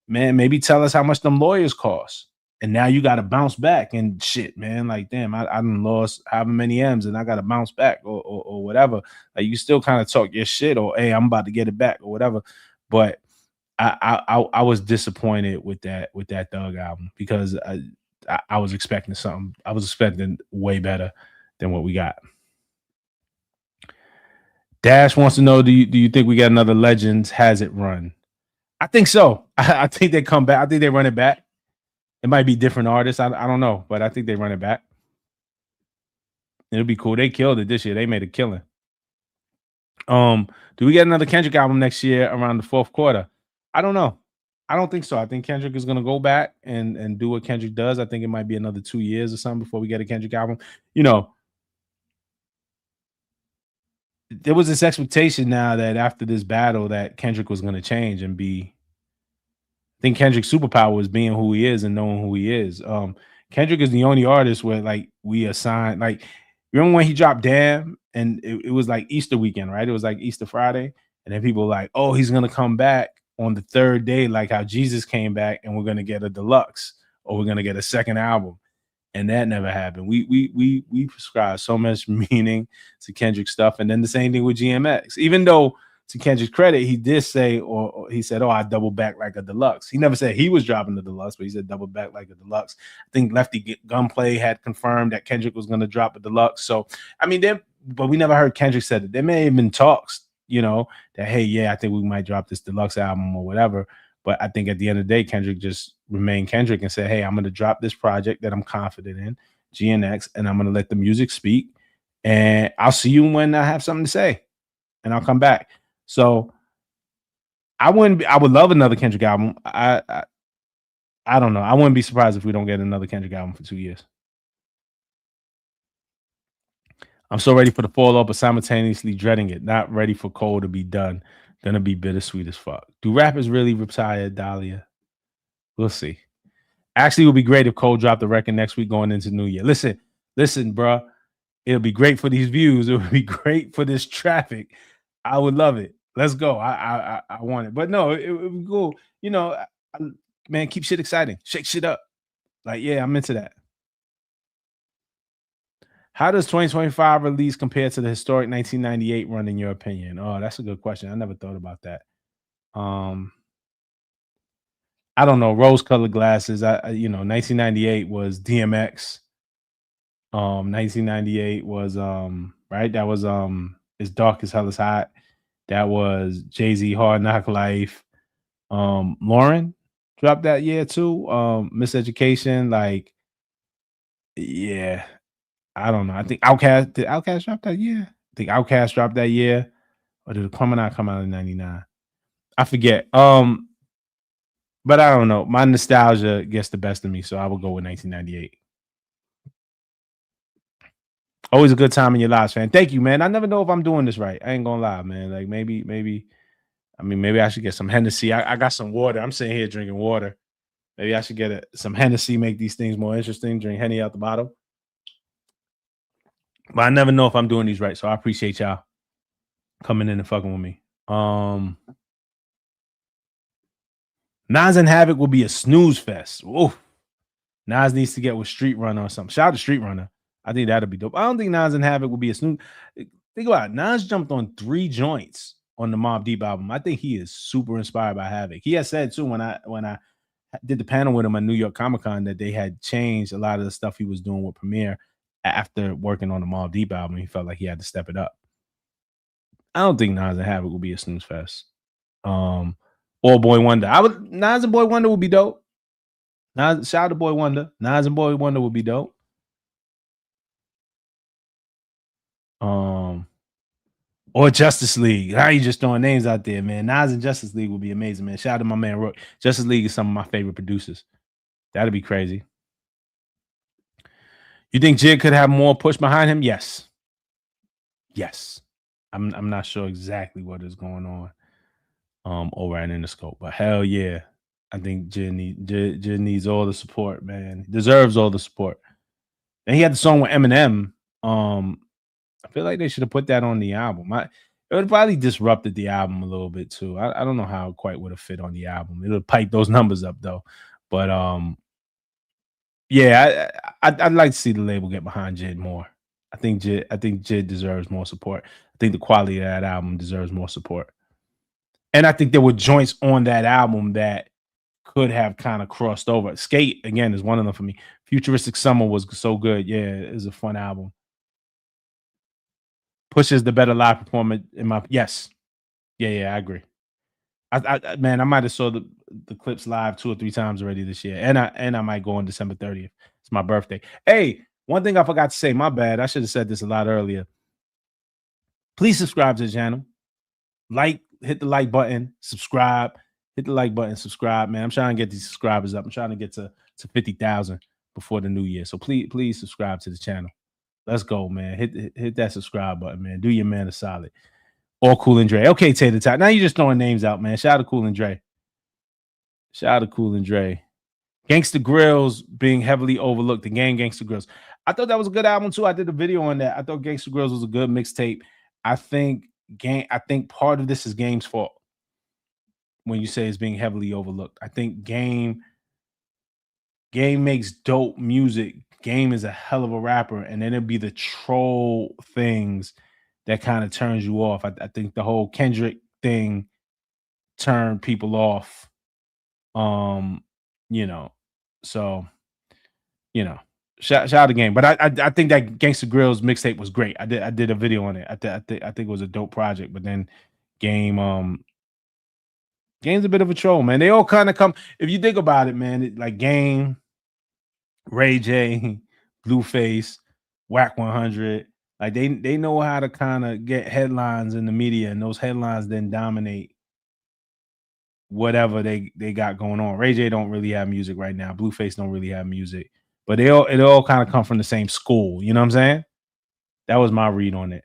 man, maybe tell us how much them lawyers cost. And now you got to bounce back and shit, man. Like, damn, I done lost however many M's and I got to bounce back or whatever. Like, you still kind of talk your shit or, hey, I'm about to get it back or whatever. But I was disappointed with that Thug album because I was expecting something. I was expecting way better than what we got. Dash wants to know, do you think we got another Legends Has It run? I think so. I think they come back. I think they run it back. It might be different artists. I don't know, but I think they run it back. It'll be cool. They killed it this year. They made a killing. Do we get another Kendrick album next year around the fourth quarter? I don't know. I don't think so. I think Kendrick is gonna go back and do what Kendrick does. I think it might be another 2 years or something before we get a Kendrick album. You know, there was this expectation now that after this battle that Kendrick was gonna change and be think Kendrick's superpower is being who he is and knowing who he is. Kendrick is the only artist where like we assign like remember when he dropped Damn and it was like Easter weekend, right? It was like Easter Friday, and then people were like, oh, he's gonna come back on the third day, like how Jesus came back, and we're gonna get a deluxe or we're gonna get a second album. And that never happened. We prescribe so much meaning to Kendrick stuff, and then the same thing with GMX. Even though, to Kendrick's credit, he did say, or he said, "Oh, I double back like a deluxe." He never said he was dropping the deluxe, but he said double back like a deluxe. I think Lefty Gunplay had confirmed that Kendrick was going to drop a deluxe. So, I mean, but we never heard Kendrick said it. There may have been talks, that hey, yeah, I think we might drop this deluxe album or whatever. But I think at the end of the day, Kendrick just remained Kendrick and said, hey, I'm going to drop this project that I'm confident in, GNX, and I'm going to let the music speak. And I'll see you when I have something to say, and I'll come back. So I would love another Kendrick album. I don't know. I wouldn't be surprised if we don't get another Kendrick album for 2 years. I'm so ready for the fall off, but simultaneously dreading it. Not ready for Cole to be done. Gonna be bittersweet as fuck. Do rappers really retire, Dahlia? We'll see. Actually, it would be great if Cole dropped the record next week going into New Year. Listen, bro. It'll be great for these views. It would be great for this traffic. I would love it. Let's go. I want it. But no, it would be cool. Man, keep shit exciting. Shake shit up. Like, yeah, I'm into that. How does 2025 release compare to the historic 1998 run in your opinion? Oh, that's a good question. I never thought about that. Um, I don't know, rose-colored glasses. 1998 was DMX. 1998 was right. That was It's Dark as Hell is Hot. That was Jay-Z Hard Knock Life. Lauren dropped that year too. Miseducation, like, yeah, I don't know. I think Outkast drop that year? I think Outkast dropped that year. Or did Criminal come out in 99? I forget. But I don't know. My nostalgia gets the best of me, so I will go with 1998. Always a good time in your lives, fan. Thank you, man. I never know if I'm doing this right. I ain't gonna lie, man. Like maybe, I mean, maybe I should get some Hennessy. I got some water. I'm sitting here drinking water. Maybe I should get some Hennessy, make these things more interesting. Drink Henny out the bottle. But I never know if I'm doing these right. So I appreciate y'all coming in and fucking with me. Nas and Havoc will be a snooze fest. Oof. Nas needs to get with Street Runner or something. Shout out to Street Runner. I think that'll be dope. I don't think Nas and Havoc will be a snooze. Think about it. Nas jumped on 3 joints on the Mobb Deep album. I think he is super inspired by Havoc. He has said too when I did the panel with him at New York Comic Con that they had changed a lot of the stuff he was doing with Premier after working on the Mobb Deep album. He felt like he had to step it up. I don't think Nas and Havoc will be a snooze fest. Or Boy Wonder. Nas and Boy Wonder would be dope. Nas, shout out to Boy Wonder. Nas and Boy Wonder would be dope. Or Justice League. How you just throwing names out there, man? Nas and Justice League would be amazing, man. Shout out to my man Roy. Justice League is some of my favorite producers. That'd be crazy. You think Jid could have more push behind him? Yes. Yes. I'm not sure exactly what is going on over at Interscope, but hell yeah. I think Jid needs all the support, man. He deserves all the support. And he had the song with Eminem. I feel like they should have put that on the album. It would have probably disrupted the album a little bit too. I don't know how it quite would have fit on the album. It'll pipe those numbers up though. But yeah, I'd like to see the label get behind Jid more. I think Jid deserves more support. I think the quality of that album deserves more support. And I think there were joints on that album that could have kind of crossed over. Skate, again, is one of them for me. Futuristic Summer was so good. Yeah, it was a fun album. Push is the better live performer in my yes. Yeah, I agree. Man, I might have saw the clips live 2 or 3 times already this year. And I might go on December 30th. It's my birthday. Hey, one thing I forgot to say, my bad. I should have said this a lot earlier. Please subscribe to the channel. Hit the like button, subscribe. Hit the like button, subscribe, man. I'm trying to get these subscribers up. I'm trying to get to 50,000 before the new year. So please subscribe to the channel. Let's go, man. Hit that subscribe button, man. Do your man a solid. Or Cool and Dre. Okay, Tater Tot. Now you're just throwing names out, man. Shout out to Cool and Dre. Shout out to Cool and Dre. Gangsta Grills being heavily overlooked. The Gang Gangsta Grills. I thought that was a good album too. I did a video on that. I thought Gangsta Grills was a good mixtape. I think part of this is Game's fault. When you say it's being heavily overlooked, I think Game makes dope music. Game is a hell of a rapper, and then it'd be the troll things that kind of turns you off. I think the whole Kendrick thing turned people off. So shout out to Game. But I think that Gangsta Grills mixtape was great. I did a video on it. I think it was a dope project. But then Game's a bit of a troll, man. They all kind of come. If you think about it, man, like Game, Ray J, Blueface, Whack 100, like they know how to kind of get headlines in the media, and those headlines then dominate whatever they got going on. Ray J don't really have music right now. Blueface don't really have music, but it all kind of come from the same school. You know what I'm saying? That was my read on it.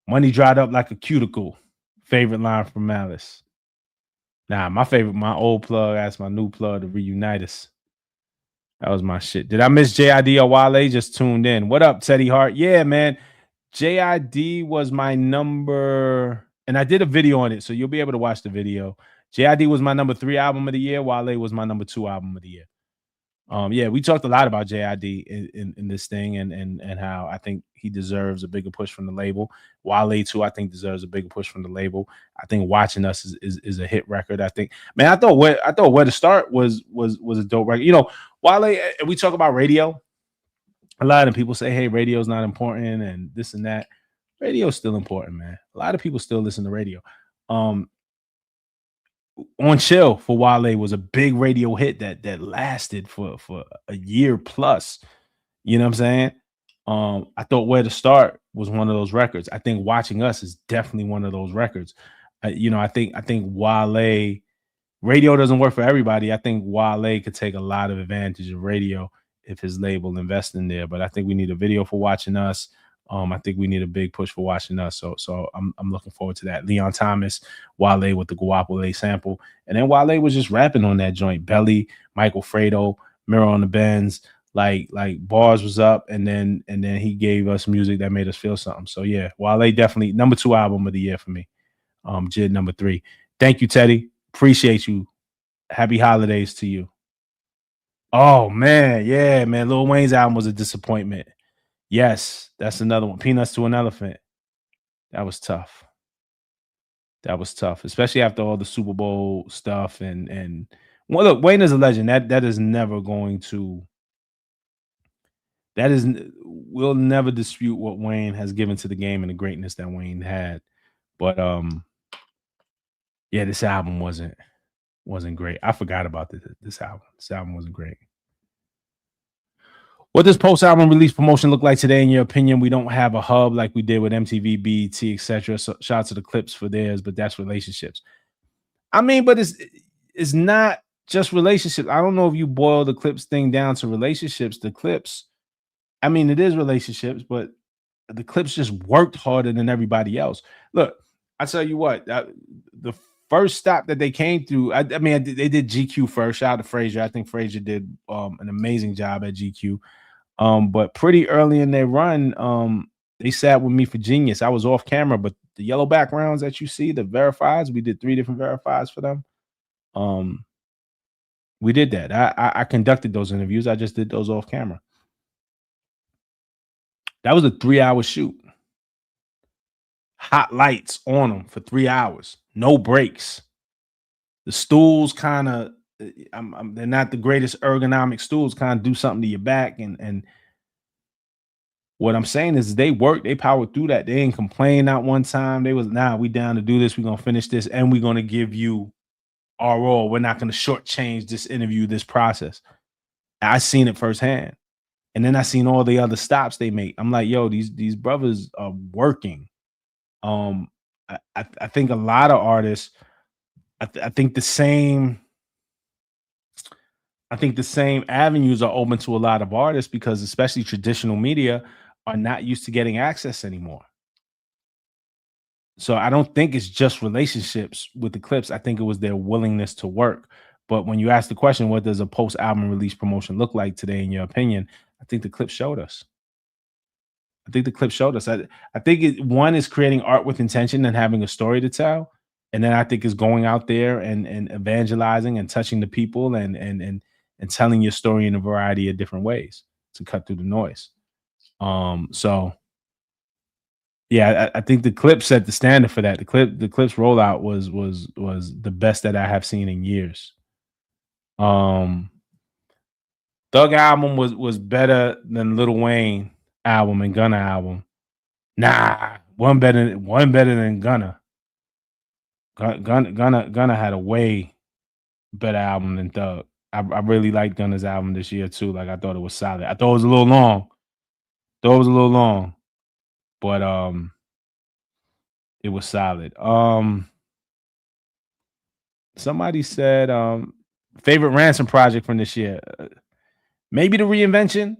Money dried up like a cuticle. Favorite line from Malice. Nah, my old plug asked my new plug to reunite us. That was my shit. Did I miss JID or Wale? Just tuned in. What up, Teddy Hart? Yeah, man. JID was my number, and I did a video on it, so you'll be able to watch the video. JID was my number 3 album of the year. Wale was my number 2 album of the year. Yeah, we talked a lot about JID in this thing, and how I think he deserves a bigger push from the label. Wale too, I think deserves a bigger push from the label. I think Watching Us is a hit record. I think, man, I thought Where to Start was a dope record. Wale. We talk about radio. A lot of people say, "Hey, radio's not important," and this and that. Radio's still important, man. A lot of people still listen to radio. Um, on Chill for Wale was a big radio hit that lasted for a year plus. You know what I'm saying? I thought Where to Start was one of those records. I think Watching Us is definitely one of those records. I think Wale radio doesn't work for everybody. I think Wale could take a lot of advantage of radio if his label invests in there. But I think we need a video for Watching Us. I think we need a big push for Watching Us. So I'm looking forward to that. Leon Thomas, Wale with the Guapole sample, and then Wale was just rapping on that joint. Belly, Michael Fredo, Mirror on the Benz, like bars was up, and then he gave us music that made us feel something. So yeah, Wale definitely number 2 album of the year for me. Jid number 3. Thank you, Teddy. Appreciate you. Happy holidays to you. Oh man, yeah, man. Lil Wayne's album was a disappointment. Yes, that's another one. Peanuts to an Elephant. That was tough. That was tough, especially after all the Super Bowl stuff. And well, look, Wayne is a legend. That is never going to. That is we'll never dispute what Wayne has given to the game and the greatness that Wayne had. But yeah, this album wasn't great. I forgot about this album. This album wasn't great. What does post album release promotion look like today, in your opinion? We don't have a hub like we did with MTV, BET, etc. So shout out to the Clips for theirs, but that's relationships. I mean, but it's not just relationships. I don't know if you boil the Clips thing down to relationships. The Clips, I mean, it is relationships, but the Clips just worked harder than everybody else. Look, I tell you what, the first stop that they came through, they did GQ first. Shout out to Frazier. I think Frazier did an amazing job at GQ. But pretty early in their run, they sat with me for Genius. I was off camera, but the yellow backgrounds that you see, the verifies, we did 3 different verifies for them. We did that. I conducted those interviews. I just did those off camera. That was a 3-hour shoot. Hot lights on them for 3 hours, no breaks. The stools kind of, they're not the greatest ergonomic stools. Kind of do something to your back, and what I'm saying is they worked, they powered through that. They didn't complain not one time. They was, we down to do this. We're gonna finish this, and we're gonna give you our all. We're not gonna shortchange this interview, this process. I seen it firsthand, and then I seen all the other stops they make. I'm like, yo, these brothers are working. I think a lot of artists. I think the same avenues are open to a lot of artists, because especially traditional media are not used to getting access anymore. So I don't think it's just relationships with the Clips. I think it was their willingness to work. But when you ask the question, what does a post album release promotion look like today, in your opinion? I think the Clips showed us. I think one is creating art with intention and having a story to tell. And then I think is going out there and evangelizing and touching the people and telling your story in a variety of different ways to cut through the noise. So yeah, I think the Clips set the standard for that. The Clips rollout was the best that I have seen in years. Thug album was better than Lil Wayne album and Gunna album. Nah, one better than Gunna. Gunna had a way better album than Thug. I really liked Gunna's album this year too. Like, I thought it was solid. I thought it was a little long. But it was solid. Somebody said favorite Ransom project from this year. Maybe the Reinvention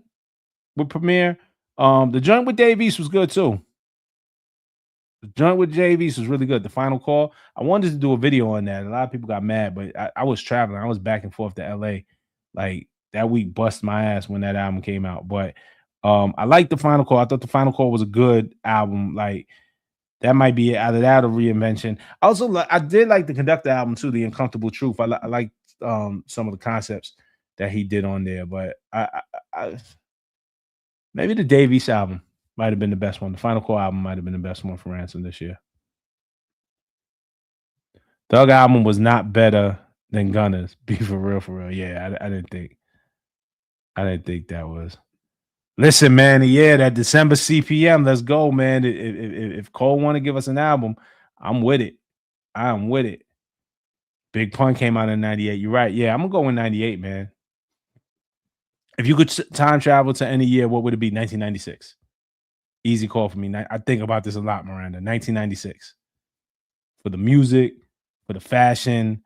with Premiere. The joint with Dave East was good too. The joint with Dave East was really good. The Final Call. I wanted to do a video on that. A lot of people got mad, but I was traveling. I was back and forth to LA. Like, that week bust my ass when that album came out. But I liked The Final Call. I thought The Final Call was a good album. Like, that might be either that or Reinvention. Also, I did like the Conductor album too, The Uncomfortable Truth. I liked some of the concepts that he did on there. But I maybe the Davies album might have been the best one. The Final Core album might have been the best one for Ransom this year. Thug album was not better than Gunna's. Be for real, for real. Yeah, I didn't think that was. Listen, man. Yeah, that December CPM. Let's go, man. If Cole want to give us an album, I'm with it. I'm with it. Big Pun came out in '98. You're right. Yeah, I'm gonna go in '98, man. If you could time travel to any year, what would it be? 1996. Easy call for me. I think about this a lot, Miranda. 1996 for the music, for the fashion,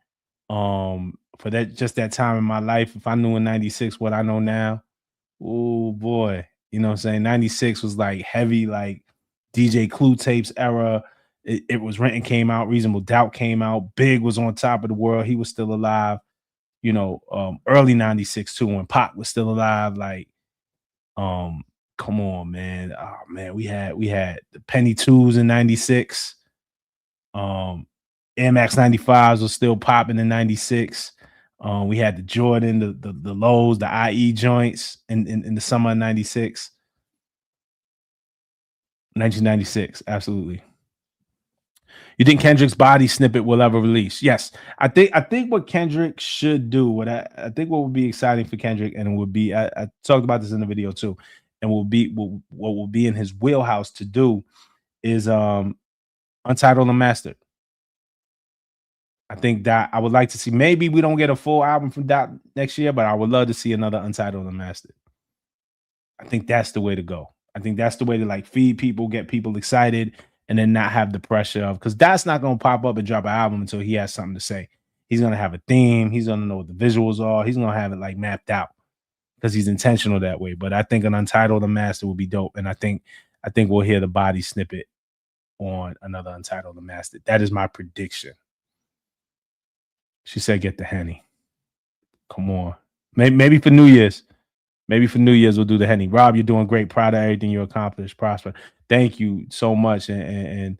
for that just that time in my life. If I knew in '96 what I know now, oh boy, you know what I'm saying? '96 was like heavy, like DJ Clue tapes era. It was Renton came out, Reasonable Doubt came out, Big was on top of the world. He was still alive, early '96 too, when Pac was still alive. Like, um, come on, man. Oh man, we had the Penny Twos in '96. Air Max 95s was still popping in '96. We had the Jordan, the lows, the IE joints in the summer of '96. 1996, absolutely. You think Kendrick's body snippet will ever release? Yes. I think what Kendrick should do, I think what would be exciting for Kendrick, and it would be I talked about this in the video too, and what will be in his wheelhouse to do is Untitled Unmastered. I think that I would like to see. Maybe we don't get a full album from Dot next year, but I would love to see another Untitled Unmastered. I think that's the way to go. I think that's the way to like feed people, get people excited, and then not have the pressure of, because Dot's not gonna pop up and drop an album until he has something to say. He's gonna have a theme. He's gonna know what the visuals are. He's gonna have it like mapped out because he's intentional that way. But I think an Untitled Unmastered would be dope, and I think we'll hear the body snippet on another Untitled Unmastered. That is my prediction. She said, "Get the Henny." Come on, maybe for New Year's. Maybe for New Year's we'll do the Henny. Rob, you're doing great. Proud of everything you accomplished. Prosper. Thank you so much. And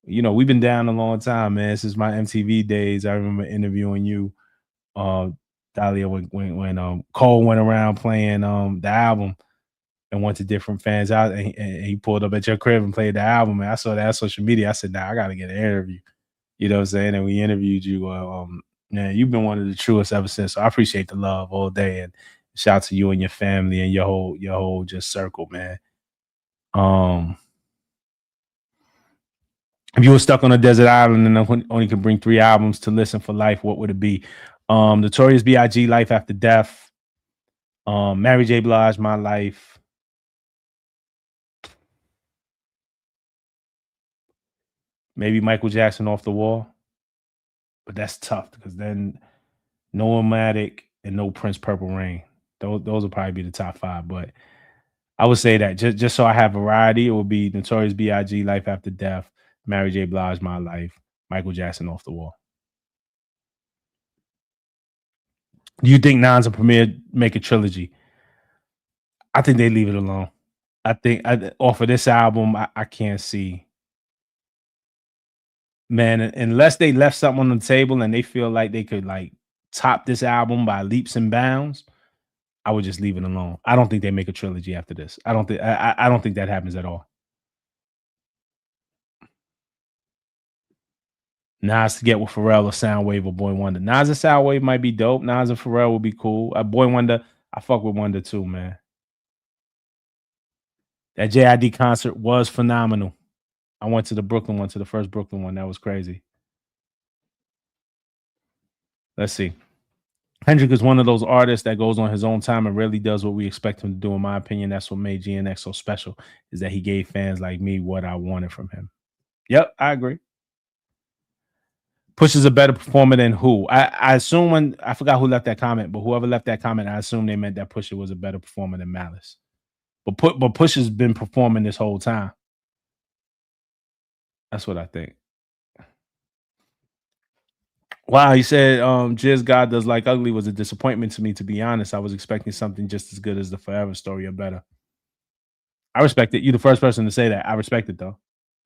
we've been down a long time, man. Since my MTV days, I remember interviewing you, Dahlia, when Cole went around playing the album and went to different fans out, and he pulled up at your crib and played the album. And I saw that on social media. I said, "Nah, I gotta get an interview." You know what I'm saying? And we interviewed you. Man, you've been one of the truest ever since. So I appreciate the love all day, and shout out to you and your family and your whole just circle, man. Um, if you were stuck on a desert island and only could bring 3 albums to listen for life, what would it be? Notorious B.I.G. Life After Death. Mary J. Blige, My Life. Maybe Michael Jackson, Off the Wall. But that's tough because then No Illmatic and No Prince, Purple Rain. Those will probably be the top 5. But I would say that just so I have variety, it would be Notorious B.I.G. Life After Death, Mary J. Blige, My Life, Michael Jackson, Off the Wall. Do you think Nas and Premier make a trilogy? I think they leave it alone. I think off of this album, I can't see. Man, unless they left something on the table and they feel like they could like top this album by leaps and bounds, I would just leave it alone. I don't think they make a trilogy after this. I don't think that happens at all. Nas to get with Pharrell or Soundwave or Boy Wonder. Nas and Soundwave might be dope. Nas and Pharrell would be cool. Boy Wonder, I fuck with Wonder too, man. That JID concert was phenomenal. I went to the Brooklyn one, to the first Brooklyn one. That was crazy. Let's see. Kendrick is one of those artists that goes on his own time and rarely does what we expect him to do. In my opinion, that's what made GNX so special, is that he gave fans like me what I wanted from him. Yep, I agree. Push is a better performer than who? I assume, when I forgot who left that comment, but whoever left that comment, I assume they meant that Pusha was a better performer than Malice. But Push has been performing this whole time. That's what I think. Wow, he said, Jizz God Does Like Ugly was a disappointment to me, to be honest. I was expecting something just as good as the Forever Story or better. I respect it. You're the first person to say that. I respect it though.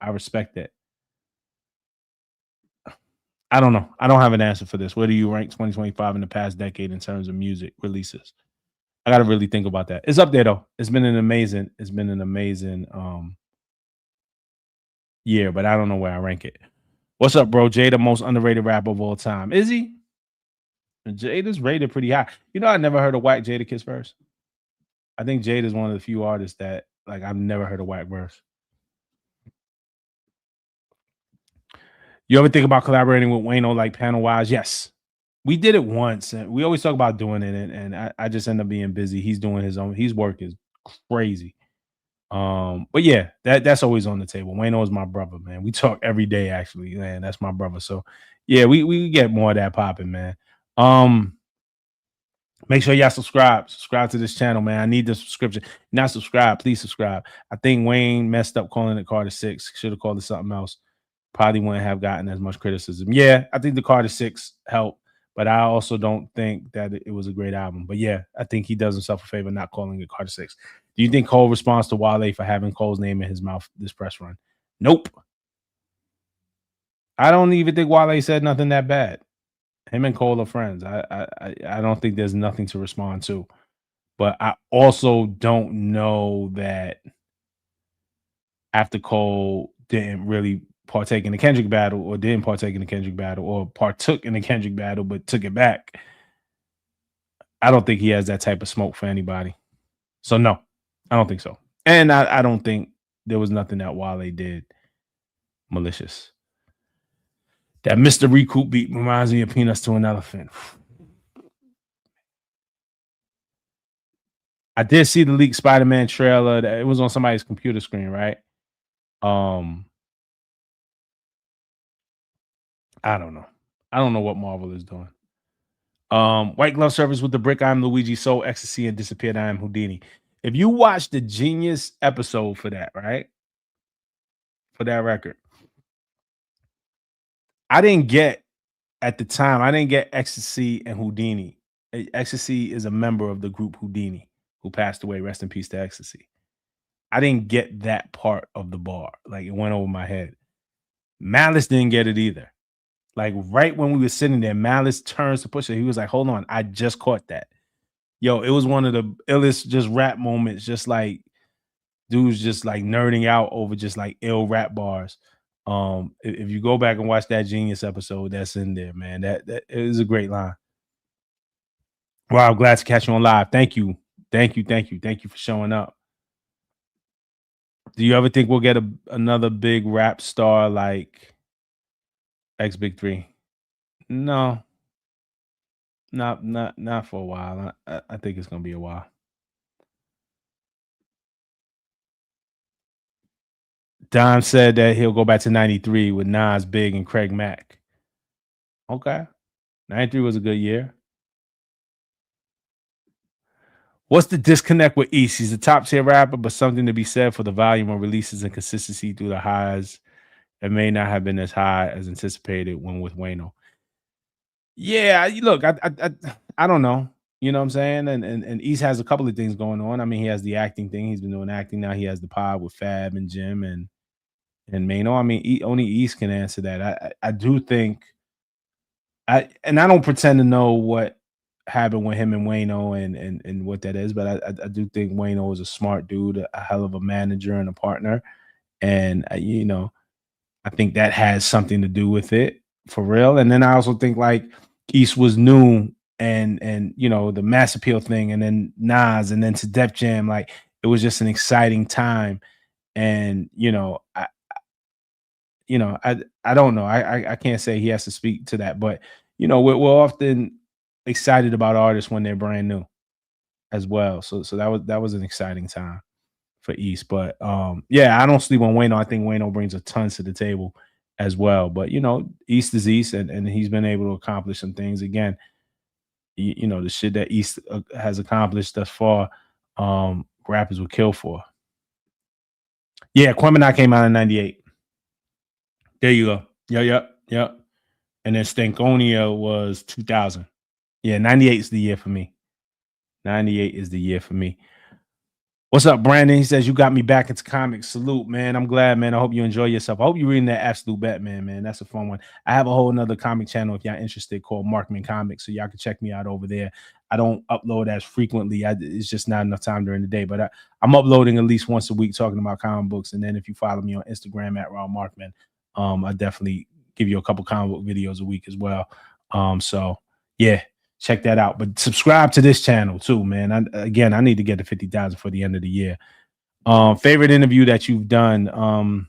I respect it. I don't know. I don't have an answer for this. Where do you rank 2025 in the past decade in terms of music releases? I got to really think about that. It's up there though. It's been an amazing year, but I don't know where I rank it. What's up, bro? Jay, the most underrated rapper of all time. Is he? Jada's rated pretty high. You know, I never heard a Whack Jada Kiss verse. I think Jade is one of the few artists that like I've never heard a Whack verse. You ever think about collaborating with Wayno like panel wise? Yes. We did it once and we always talk about doing it and I just end up being busy. He's doing his own, his work is crazy. But yeah, that's always on the table. Wayno is my brother, man. We talk every day, actually, man. That's my brother. So yeah, we get more of that popping, man. Um, Make sure y'all subscribe. Subscribe to this channel, man. I need the subscription. Not subscribe, please subscribe. I think Wayne messed up calling it Carter 6. Should have called it something else. Probably wouldn't have gotten as much criticism. Yeah, I think the Carter 6 helped, but I also don't think that it was a great album. But yeah, I think he does himself a favor not calling it Carter 6. Do you think Cole responds to Wale for having Cole's name in his mouth this press run? Nope. I don't even think Wale said nothing that bad. Him and Cole are friends. I don't think there's nothing to respond to. But I also don't know that after Cole didn't really partake in the Kendrick battle or didn't partake in the Kendrick battle or partook in the Kendrick battle but took it back. I don't think he has that type of smoke for anybody. So no, I don't think so. And I don't think there was nothing that Wale did malicious. That Mr. Recoup beat reminds me of Peanuts to an Elephant. I did see the leaked Spider-Man trailer. That it was on somebody's computer screen, right? Um, I don't know. I don't know what Marvel is doing. White glove service with the brick. I'm Luigi, Soul Ecstasy, and disappeared. I am Houdini. If you watch the Genius episode for that, right? For that record, I didn't get at the time. I didn't get Ecstasy and Houdini. Ecstasy is a member of the group Houdini who passed away. Rest in peace to Ecstasy. I didn't get that part of the bar. Like it went over my head. Malice didn't get it either. Like right when we were sitting there, Malice turns to push it. He was like, "Hold on, I just caught that." Yo, it was one of the illest just rap moments. Just like dudes just like nerding out over just like ill rap bars. If you go back and watch that Genius episode, that's in there, man. That it is a great line. Wow, I'm glad to catch you on live. Thank you, thank you, thank you, thank you for showing up. Do you ever think we'll get another big rap star like X Big Three? No, not for a while. I think it's gonna be a while. Don said that he'll go back to '93 with Nas, Big, and Craig Mack. Okay, '93 was a good year. What's the disconnect with East? He's a top tier rapper, but something to be said for the volume of releases and consistency through the highs that may not have been as high as anticipated when with Wayno. Yeah, look, I don't know. You know what I'm saying? And East has a couple of things going on. I mean, he has the acting thing. He's been doing acting now. He has the pod with Fab and Jim and Mano. I mean, only East can answer that. I do think I don't pretend to know what happened with him and Wayno and what that is, but I do think Wayno is a smart dude, a hell of a manager and a partner, and you know I think that has something to do with it for real. And then I also think like East was new and you know the Mass Appeal thing, and then Nas, and then to Def Jam, like it was just an exciting time, and I don't know. I can't say he has to speak to that, but we're often excited about artists when they're brand new as well. So that was an exciting time for East. But yeah, I don't sleep on Wayno. I think Wayno brings a ton to the table as well. But East is East, and he's been able to accomplish some things. Again, the shit that East has accomplished thus far, rappers would kill for. Yeah, Quemini came out in '98. There you go. Yep. And then Stankonia was 2000. Yeah, '98 is the year for me. 98 is the year for me. What's up, Brandon? He says you got me back into comics. Salute, man. I'm glad, man. I hope you enjoy yourself. I hope you're reading that Absolute Batman, man. That's a fun one. I have a whole nother comic channel if y'all interested called Markman Comics, so y'all can check me out over there. I don't upload as frequently. It's just not enough time during the day, but I'm uploading at least once a week talking about comic books. And then if you follow me on Instagram at Ron Markman, I definitely give you a couple comic book videos a week as well. So yeah, check that out. But subscribe to this channel too, man. I need to get to 50,000 for the end of the year. Favorite interview that you've done?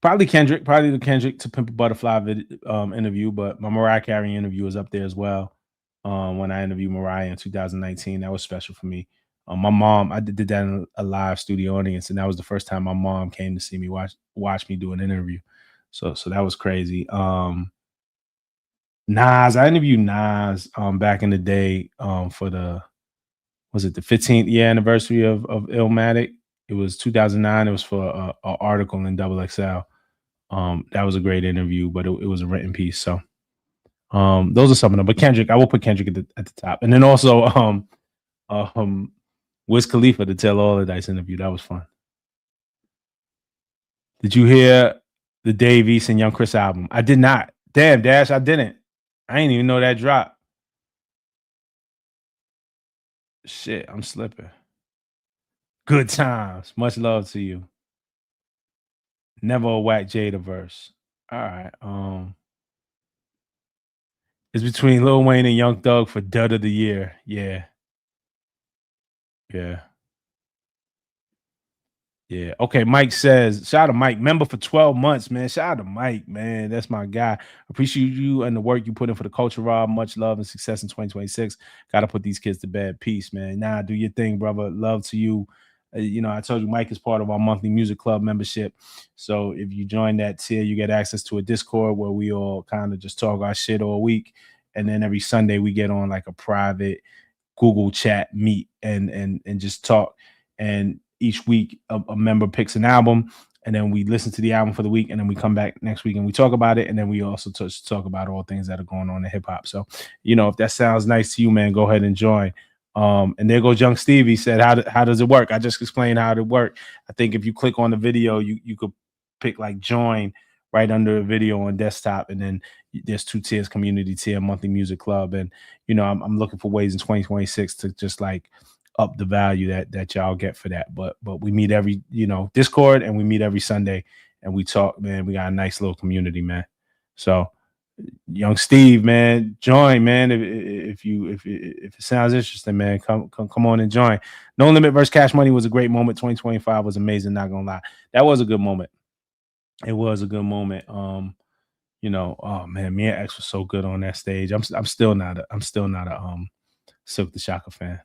Probably Kendrick, probably the Kendrick to Pimp a Butterfly interview, but my Mariah Carey interview is up there as well. When I interviewed Mariah in 2019, that was special for me. My mom, I did that in a live studio audience, and that was the first time my mom came to see me watch me do an interview. So that was crazy. Nas, I interviewed Nas back in the day for the was it the 15th year anniversary of Illmatic? It was 2009. It was for a article in Double XL. That was a great interview, but it was a written piece. So those are some of them. But Kendrick, I will put Kendrick at the top, and then also Wiz Khalifa, the Tell All the Dice interview. That was fun. Did you hear the Dave East and Young Chris album? I did not. Damn, Dash, I didn't. I didn't even know that dropped. Shit, I'm slipping. Good times. Much love to you. Never a whack Jada verse. All right. It's between Lil Wayne and Young Thug for Dud of the Year. Yeah. Yeah. Yeah. Okay. Mike says, shout out to Mike, member for 12 months, man. Shout out to Mike, man. That's my guy. Appreciate you and the work you put in for the culture, Rob. Much love and success in 2026. Got to put these kids to bed. Peace, man. Nah, do your thing, brother. Love to you. I told you Mike is part of our monthly music club membership. So if you join that tier, you get access to a Discord where we all kind of just talk our shit all week. And then every Sunday we get on like a private Google chat meet and just talk. And each week a member picks an album, and then we listen to the album for the week, and then we come back next week and we talk about it, and then we also talk about all things that are going on in hip hop. So, if that sounds nice to you, man, go ahead and join. And there goes Young Stevie said, how does it work? I just explained how it work. I think if you click on the video, you could pick like join right under a video on desktop, and then there's two tiers: community tier, monthly music club. And I'm looking for ways in 2026 to just like up the value that y'all get for that. But we meet every Discord, and we meet every Sunday, and we talk, man. We got a nice little community, man. So Young Steve, man, join, man. If it sounds interesting, man, come on and join. No Limit versus Cash Money was a great moment. 2025 was amazing. Not gonna lie, that was a good moment. It was a good moment. Oh man, me and X was so good on that stage. I'm still not a Silk the Shocker fan.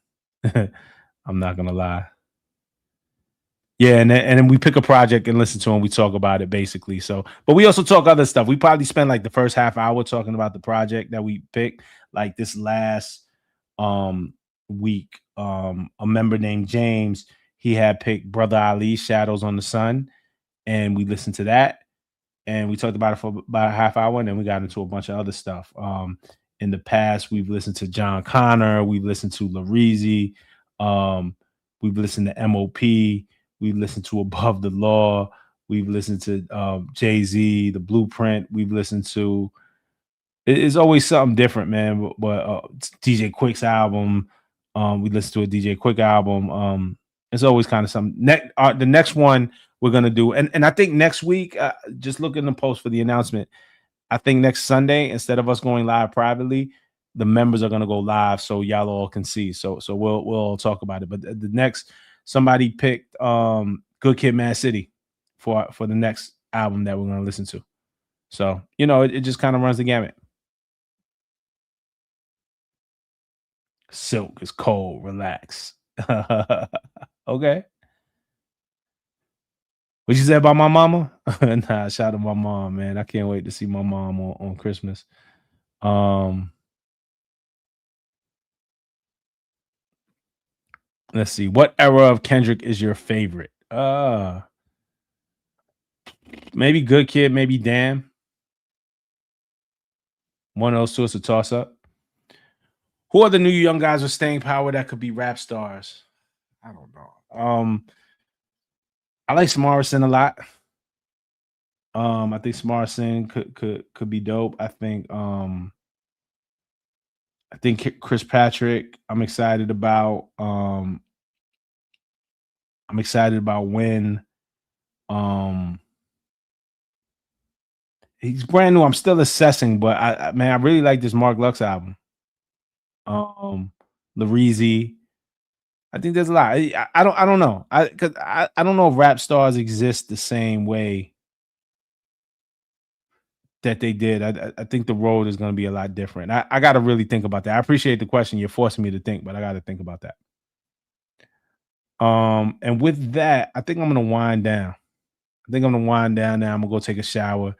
I'm not gonna lie. Yeah, and then we pick a project and listen to it, and we talk about it basically. So, but we also talk other stuff. We probably spend like the first half hour talking about the project that we picked. Like this last week, a member named James, he had picked Brother Ali, Shadows on the Sun, and we listened to that, and we talked about it for about a half hour, and then we got into a bunch of other stuff. In the past, we've listened to John Connor, we've listened to Lareezy, we've listened to MOP, we've listened to Above the Law, we've listened to Jay-Z, The Blueprint, we've listened to it's always something different, man. But DJ Quick's album, we listened to a DJ Quick album. It's always kind of something. The next one we're gonna do, and I think next week, just look in the post for the announcement. I think next Sunday, instead of us going live privately, the members are gonna go live so y'all all can see. So we'll all talk about it. But the next, somebody picked Good Kid, Mad City for the next album that we're gonna listen to. So it just kind of runs the gamut. Silk is cold. Relax. Okay. What you said about my mama? Nah, shout out to my mom, man. I can't wait to see my mom on Christmas. Um, let's see. What era of Kendrick is your favorite? Maybe Good Kid, maybe Damn. One of those two is a toss up. Who are the new young guys with staying power that could be rap stars? I don't know. I like Smarson a lot. I think Smarson could be dope. I think Chris Patrick, I'm excited about. I'm excited about when he's brand new. I'm still assessing, but man, I really like this Mark Lux album. Lareezy. I think there's a lot. I don't know. I don't know if rap stars exist the same way that they did. I think the road is going to be a lot different. I got to really think about that. I appreciate the question. You're forcing me to think, but I got to think about that. And with that, I think I'm going to wind down. I think I'm going to wind down now. I'm going to go take a shower.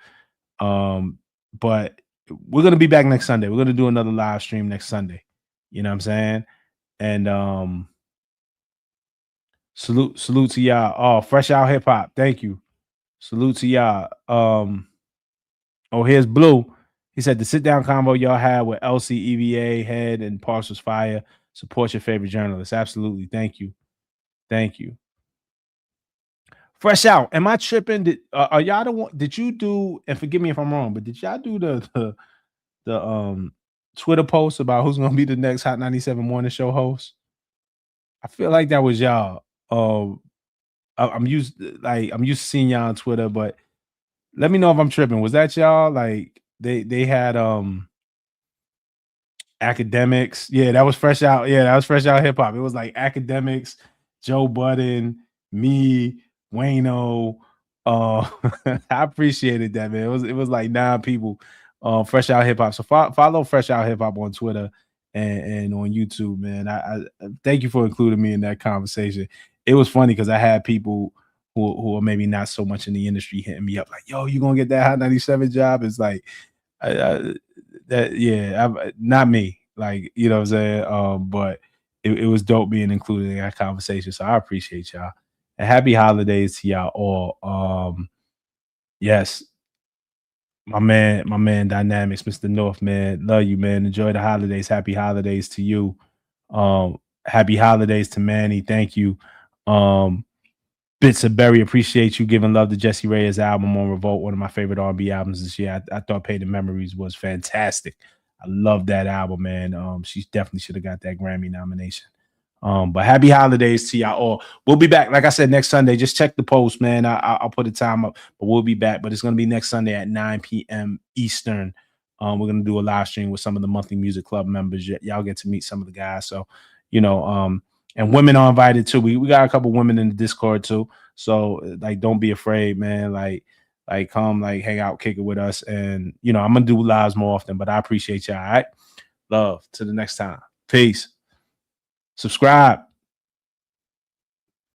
But we're going to be back next Sunday. We're going to do another live stream next Sunday. You know what I'm saying? And salute to y'all. Oh, Fresh Out Hip Hop. Thank you. Salute to y'all. Oh, here's Blue. He said the sit down convo y'all had with LC, EVA, Head, and Parks was fire. Support your favorite journalist. Absolutely. Thank you. Thank you. Fresh Out. Am I tripping? Are y'all the one? Did you do? And forgive me if I'm wrong, but did y'all do the Twitter post about who's gonna be the next Hot 97 morning show host? I feel like that was y'all. I'm used to seeing y'all on Twitter, but let me know if I'm tripping. Was that y'all? Like they had Academics. Yeah, that was Fresh Out. Yeah, that was Fresh Out Hip Hop. It was like Academics, Joe Budden, me, Wayno. I appreciated that, man. It was like 9 people. Fresh Out Hip Hop. So follow Fresh Out Hip Hop on Twitter and on YouTube, man. I thank you for including me in that conversation. It was funny because I had people who are maybe not so much in the industry hitting me up like, "Yo, you gonna get that Hot 97 job?" It's like, not me. Like, you know what I'm saying? But it was dope being included in that conversation. So I appreciate y'all. And happy holidays to y'all all. Yes, my man Dynamics, Mr. North, man. Love you, man. Enjoy the holidays. Happy holidays to you. Happy holidays to Manny. Thank you. Bits of Berry, appreciate you giving love to Jesse Reyes' album on Revolt, one of my favorite R&B albums this year. I thought Paid in Memories was fantastic. I love that album, man. She definitely should have got that Grammy nomination. But happy holidays to y'all all. We'll be back, like I said, next Sunday. Just check the post, man. I'll put the time up, but we'll be back. But it's going to be next Sunday at 9 p.m. Eastern. We're going to do a live stream with some of the monthly music club members. Y'all get to meet some of the guys. So, and women are invited too. We got a couple women in the Discord too. So like, don't be afraid, man. Like come, like hang out, kick it with us. And I'm gonna do lives more often, but I appreciate y'all. All right. Love to the next time. Peace. Subscribe.